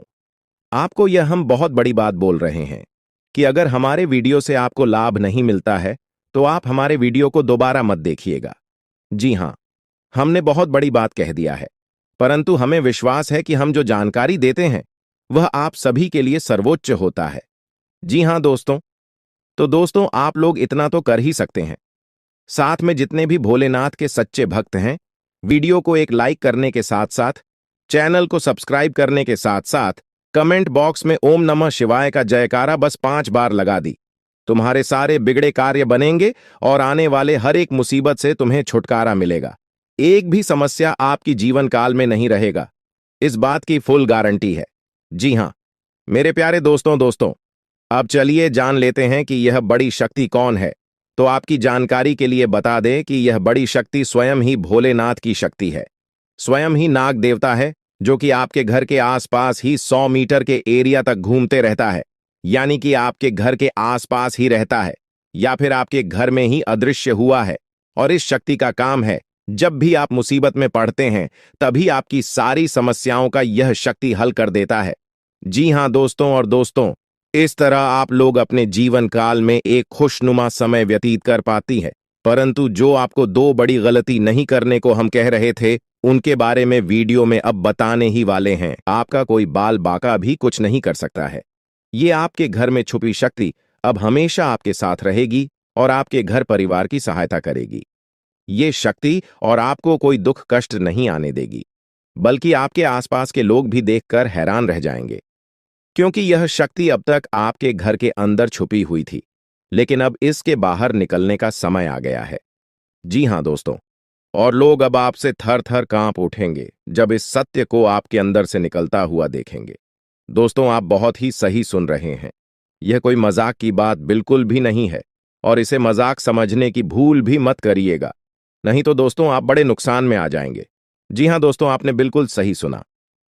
आपको यह हम बहुत बड़ी बात बोल रहे हैं कि अगर हमारे वीडियो से आपको लाभ नहीं मिलता है तो आप हमारे वीडियो को दोबारा मत देखिएगा। जी हां, हमने बहुत बड़ी बात कह दिया है, परंतु हमें विश्वास है कि हम जो जानकारी देते हैं वह आप सभी के लिए सर्वोच्च होता है। जी हां दोस्तों, तो दोस्तों, आप लोग इतना तो कर ही सकते हैं। साथ में जितने भी भोलेनाथ के सच्चे भक्त हैं, वीडियो को एक लाइक करने के साथ साथ, चैनल को सब्सक्राइब करने के साथ साथ, कमेंट बॉक्स में ओम नमः शिवाय का जयकारा बस 5 बार लगा दी। तुम्हारे सारे बिगड़े कार्य बनेंगे और आने वाले हर एक मुसीबत से तुम्हें छुटकारा मिलेगा। एक भी समस्या आपकी जीवन काल में नहीं रहेगा, इस बात की फुल गारंटी है। जी हां मेरे प्यारे दोस्तों, अब चलिए जान लेते हैं कि यह बड़ी शक्ति कौन है। तो आपकी जानकारी के लिए बता दें कि यह बड़ी शक्ति स्वयं ही भोलेनाथ की शक्ति है। स्वयं ही नाग देवता है, जो कि आपके घर के आसपास ही 100 मीटर के एरिया तक घूमते रहता है, यानी कि आपके घर के आसपास ही रहता है या फिर आपके घर में ही अदृश्य हुआ है। और इस शक्ति का काम है, जब भी आप मुसीबत में पड़ते हैं तभी आपकी सारी समस्याओं का यह शक्ति हल कर देता है। जी हां दोस्तों, इस तरह आप लोग अपने जीवन काल में एक खुशनुमा समय व्यतीत कर पाती है। परंतु जो आपको 2 बड़ी गलती नहीं करने को हम कह रहे थे, उनके बारे में वीडियो में अब बताने ही वाले हैं। आपका कोई बाल बाका भी कुछ नहीं कर सकता है। ये आपके घर में छुपी शक्ति अब हमेशा आपके साथ रहेगी और आपके घर परिवार की सहायता करेगी। ये शक्ति और आपको कोई दुख कष्ट नहीं आने देगी, बल्कि आपके आसपास के लोग भी देखकर हैरान रह जाएंगे, क्योंकि यह शक्ति अब तक आपके घर के अंदर छुपी हुई थी, लेकिन अब इसके बाहर निकलने का समय आ गया है। जी हां दोस्तों, और लोग अब आपसे थर थर कांप उठेंगे जब इस सत्य को आपके अंदर से निकलता हुआ देखेंगे। दोस्तों, आप बहुत ही सही सुन रहे हैं। यह कोई मजाक की बात बिल्कुल भी नहीं है और इसे मजाक समझने की भूल भी मत करिएगा, नहीं तो दोस्तों आप बड़े नुकसान में आ जाएंगे। जी हां दोस्तों, आपने बिल्कुल सही सुना।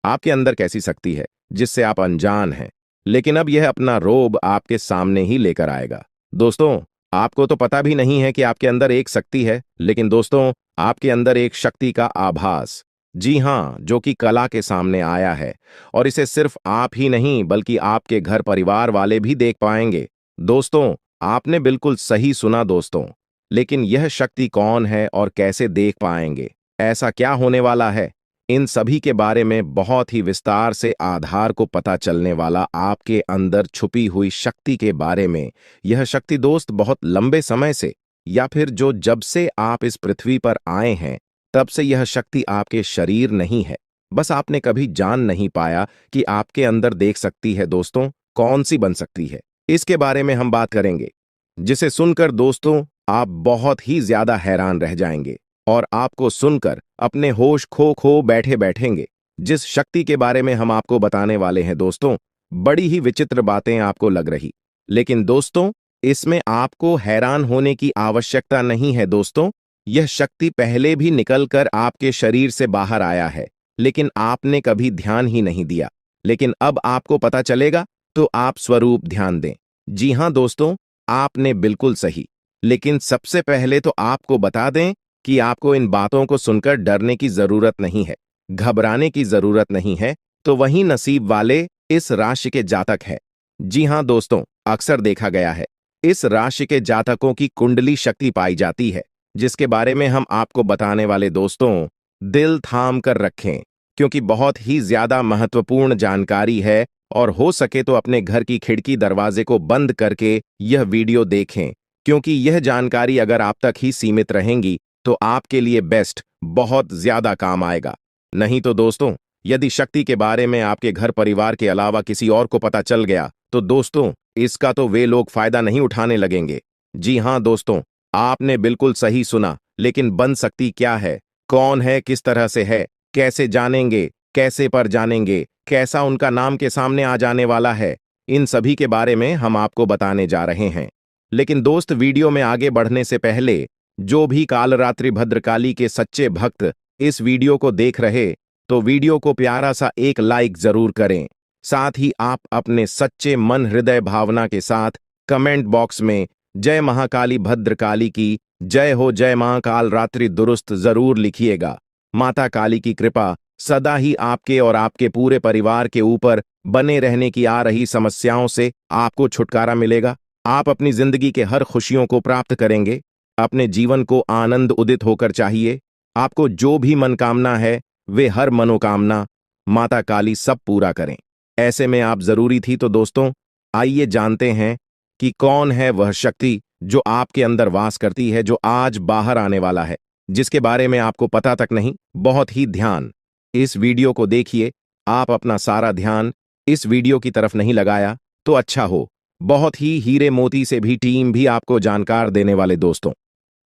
आपके अंदर कैसी शक्ति है जिससे आप अनजान हैं, लेकिन अब यह अपना रोब आपके सामने ही लेकर आएगा। दोस्तों, आपको तो पता भी नहीं है कि आपके अंदर एक शक्ति है, लेकिन दोस्तों आपके अंदर एक शक्ति का आभास, जी हां, जो कि कला के सामने आया है और इसे सिर्फ आप ही नहीं बल्कि आपके घर परिवार वाले भी देख पाएंगे। दोस्तों, आपने बिल्कुल सही सुना दोस्तों, लेकिन यह शक्ति कौन है और कैसे देख पाएंगे, ऐसा क्या होने वाला है, इन सभी के बारे में बहुत ही विस्तार से आधार को पता चलने वाला आपके अंदर छुपी हुई शक्ति के बारे में। यह शक्ति दोस्त बहुत लंबे समय से या फिर जब से आप इस पृथ्वी पर आए हैं तब से यह शक्ति आपके शरीर नहीं है, बस आपने कभी जान नहीं पाया कि आपके अंदर देख सकती है। दोस्तों, कौन सी बन सकती है, इसके बारे में हम बात करेंगे, जिसे सुनकर दोस्तों आप बहुत ही ज्यादा हैरान रह जाएंगे और आपको सुनकर अपने होश खो बैठे बैठेंगे। जिस शक्ति के बारे में हम आपको बताने वाले हैं दोस्तों, बड़ी ही विचित्र बातें आपको लग रही, लेकिन दोस्तों इसमें आपको हैरान होने की आवश्यकता नहीं है। दोस्तों, यह शक्ति पहले भी निकलकर आपके शरीर से बाहर आया है, लेकिन आपने कभी ध्यान ही नहीं दिया। लेकिन अब आपको पता चलेगा, तो आप स्वरूप ध्यान दें। जी हां दोस्तों, आपने बिल्कुल सही। लेकिन सबसे पहले तो आपको बता दें कि आपको इन बातों को सुनकर डरने की जरूरत नहीं है, घबराने की जरूरत नहीं है। तो वही नसीब वाले इस राशि के जातक है। जी हां दोस्तों, अक्सर देखा गया है इस राशि के जातकों की कुंडली शक्ति पाई जाती है, जिसके बारे में हम आपको बताने वाले दोस्तों दिल थाम कर रखें, क्योंकि बहुत ही ज्यादा महत्वपूर्ण जानकारी है। और हो सके तो अपने घर की खिड़की दरवाजे को बंद करके यह वीडियो देखें, क्योंकि यह जानकारी अगर आप तक ही सीमित रहेंगी तो आपके लिए बेस्ट बहुत ज्यादा काम आएगा। नहीं तो दोस्तों, यदि शक्ति के बारे में आपके घर परिवार के अलावा किसी और को पता चल गया तो दोस्तों इसका तो वे लोग फायदा नहीं उठाने लगेंगे। जी हां दोस्तों, आपने बिल्कुल सही सुना। लेकिन बन सकती क्या है, कौन है, किस तरह से है, कैसे जानेंगे, कैसे पर जानेंगे, कैसा उनका नाम के सामने आ जाने वाला है, इन सभी के बारे में हम आपको बताने जा रहे हैं। लेकिन दोस्त, वीडियो में आगे बढ़ने से पहले जो भी कालरात्रि भद्रकाली के सच्चे भक्त इस वीडियो को देख रहे तो वीडियो को प्यारा सा एक लाइक जरूर करें। साथ ही आप अपने सच्चे मन हृदय भावना के साथ कमेंट बॉक्स में जय महाकाली भद्रकाली की जय हो, जय महाकाल रात्रि दुरुस्त जरूर लिखिएगा। माता काली की कृपा सदा ही आपके और आपके पूरे परिवार के ऊपर बने रहने की आ रही समस्याओं से आपको छुटकारा मिलेगा। आप अपनी जिंदगी के हर खुशियों को प्राप्त करेंगे। अपने जीवन को आनंद उदित होकर चाहिए। आपको जो भी मनोकामना है वे हर मनोकामना माता काली सब पूरा करें। ऐसे में आप जरूरी थी तो दोस्तों आइए जानते हैं कि कौन है वह शक्ति जो आपके अंदर वास करती है, जो आज बाहर आने वाला है, जिसके बारे में आपको पता तक नहीं। बहुत ही ध्यान इस वीडियो को देखिए। आप अपना सारा ध्यान इस वीडियो की तरफ नहीं लगाया तो अच्छा हो। बहुत ही हीरे मोती से भी टीम भी आपको जानकार देने वाले दोस्तों,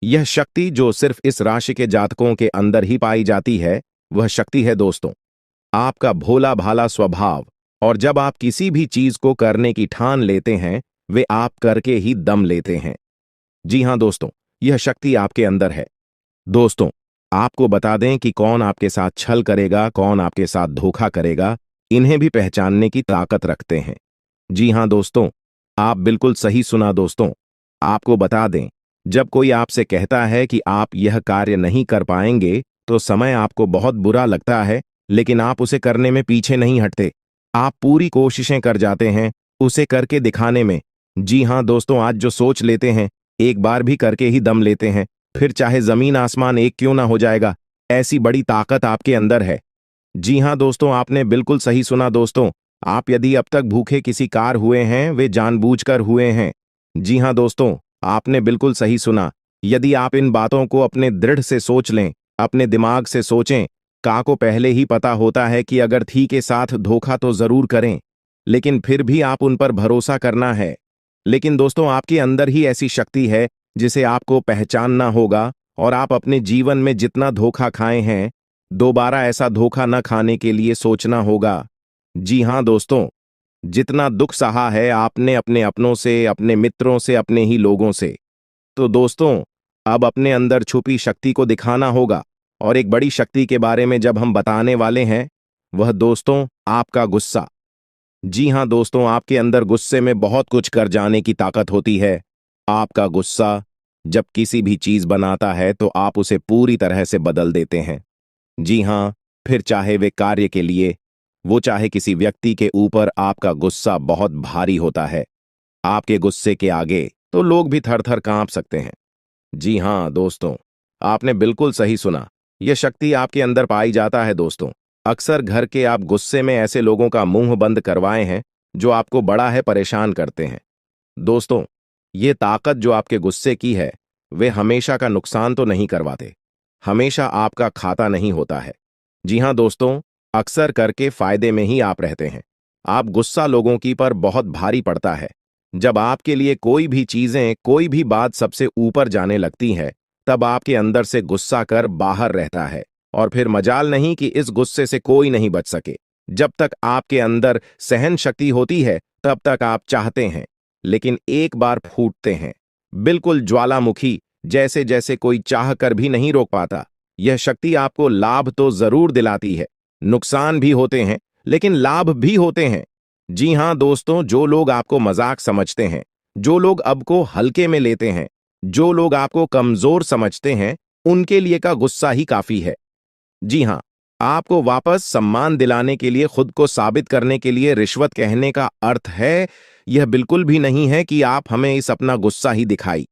यह शक्ति जो सिर्फ इस राशि के जातकों के अंदर ही पाई जाती है, वह शक्ति है दोस्तों आपका भोला भाला स्वभाव। और जब आप किसी भी चीज को करने की ठान लेते हैं वे आप करके ही दम लेते हैं। जी हां दोस्तों, यह शक्ति आपके अंदर है। दोस्तों, आपको बता दें कि कौन आपके साथ छल करेगा, कौन आपके साथ धोखा करेगा, इन्हें भी पहचानने की ताकत रखते हैं। जी हां दोस्तों, आप बिल्कुल सही सुना दोस्तों। आपको बता दें, जब कोई आपसे कहता है कि आप यह कार्य नहीं कर पाएंगे तो समय आपको बहुत बुरा लगता है, लेकिन आप उसे करने में पीछे नहीं हटते। आप पूरी कोशिशें कर जाते हैं उसे करके दिखाने में। जी हां दोस्तों, आज जो सोच लेते हैं एक बार भी करके ही दम लेते हैं, फिर चाहे जमीन आसमान एक क्यों ना हो जाएगा। ऐसी बड़ी ताकत आपके अंदर है। जी हां दोस्तों, आपने बिल्कुल सही सुना दोस्तों। आप यदि अब तक भूखे किसी कार हुए हैं वे जानबूझकर हुए हैं। जी हां दोस्तों, आपने बिल्कुल सही सुना। यदि आप इन बातों को अपने दृढ़ से सोच लें, अपने दिमाग से सोचें, का को पहले ही पता होता है कि अगर थी के साथ धोखा तो जरूर करें, लेकिन फिर भी आप उन पर भरोसा करना है। लेकिन दोस्तों, आपके अंदर ही ऐसी शक्ति है जिसे आपको पहचानना होगा। और आप अपने जीवन में जितना धोखा खाए हैं दोबारा ऐसा धोखा न खाने के लिए सोचना होगा। जी हां दोस्तों, जितना दुख सहा है आपने अपने अपनों से, अपने मित्रों से, अपने ही लोगों से, तो दोस्तों अब अपने अंदर छुपी शक्ति को दिखाना होगा। और एक बड़ी शक्ति के बारे में जब हम बताने वाले हैं वह दोस्तों आपका गुस्सा। जी हां दोस्तों, आपके अंदर गुस्से में बहुत कुछ कर जाने की ताकत होती है। आपका गुस्सा जब किसी भी चीज बनाता है तो आप उसे पूरी तरह से बदल देते हैं। जी हां, फिर चाहे वे कार्य के लिए, वो चाहे किसी व्यक्ति के ऊपर, आपका गुस्सा बहुत भारी होता है। आपके गुस्से के आगे तो लोग भी थर थर कांप सकते हैं। जी हां दोस्तों, आपने बिल्कुल सही सुना। यह शक्ति आपके अंदर पाई जाता है दोस्तों। अक्सर घर के आप गुस्से में ऐसे लोगों का मुंह बंद करवाए हैं जो आपको बड़ा है परेशान करते हैं। दोस्तों, ये ताकत जो आपके गुस्से की है वे हमेशा का नुकसान तो नहीं करवाते, हमेशा आपका खाता नहीं होता है। जी हां दोस्तों, अक्सर करके फायदे में ही आप रहते हैं। आप गुस्सा लोगों की पर बहुत भारी पड़ता है। जब आपके लिए कोई भी चीजें, कोई भी बात सबसे ऊपर जाने लगती है तब आपके अंदर से गुस्सा कर बाहर रहता है। और फिर मजाल नहीं कि इस गुस्से से कोई नहीं बच सके। जब तक आपके अंदर सहन शक्ति होती है तब तक आप चाहते हैं, लेकिन एक बार फूटते हैं, बिल्कुल ज्वालामुखी जैसे जैसे कोई चाह कर भी नहीं रोक पाता। यह शक्ति आपको लाभ तो जरूर दिलाती है, नुकसान भी होते हैं लेकिन लाभ भी होते हैं। जी हां दोस्तों, जो लोग आपको मजाक समझते हैं जो लोग अब को हल्के में लेते हैं, जो लोग आपको कमजोर समझते हैं, उनके लिए का गुस्सा ही काफी है। जी हां, आपको वापस सम्मान दिलाने के लिए, खुद को साबित करने के लिए रिश्वत कहने का अर्थ है, यह बिल्कुल भी नहीं है कि आप हमें इस अपना गुस्सा ही दिखाई।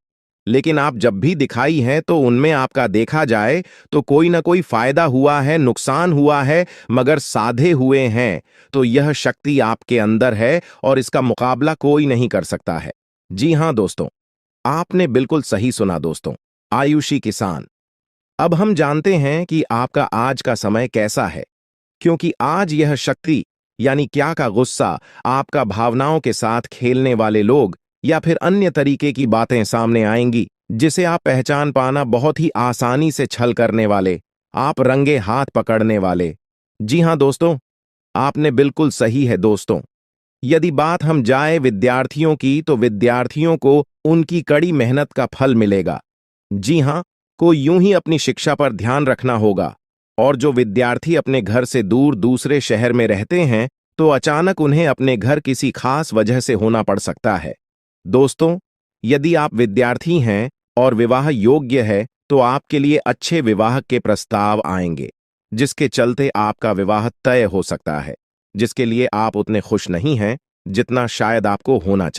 लेकिन आप जब भी दिखाई हैं तो उनमें आपका देखा जाए तो कोई ना कोई फायदा हुआ है, नुकसान हुआ है, मगर साधे हुए हैं तो यह शक्ति आपके अंदर है और इसका मुकाबला कोई नहीं कर सकता है। जी हां दोस्तों, आपने बिल्कुल सही सुना दोस्तों। आयुषी किसान, अब हम जानते हैं कि आपका आज का समय कैसा है, क्योंकि आज यह शक्ति यानी क्या का गुस्सा, आपका भावनाओं के साथ खेलने वाले लोग या फिर अन्य तरीके की बातें सामने आएंगी जिसे आप पहचान पाना बहुत ही आसानी से छल करने वाले, आप रंगे हाथ पकड़ने वाले। जी हां दोस्तों, आपने बिल्कुल सही है दोस्तों। यदि बात हम जाए विद्यार्थियों की, तो विद्यार्थियों को उनकी कड़ी मेहनत का फल मिलेगा। जी हां, को यूं ही अपनी शिक्षा पर ध्यान रखना होगा। और जो विद्यार्थी अपने घर से दूर दूसरे शहर में रहते हैं, तो अचानक उन्हें अपने घर किसी खास वजह से होना पड़ सकता है। दोस्तों, यदि आप विद्यार्थी हैं और विवाह योग्य है, तो आपके लिए अच्छे विवाह के प्रस्ताव आएंगे, जिसके चलते आपका विवाह तय हो सकता है, जिसके लिए आप उतने खुश नहीं हैं जितना शायद आपको होना चाहिए।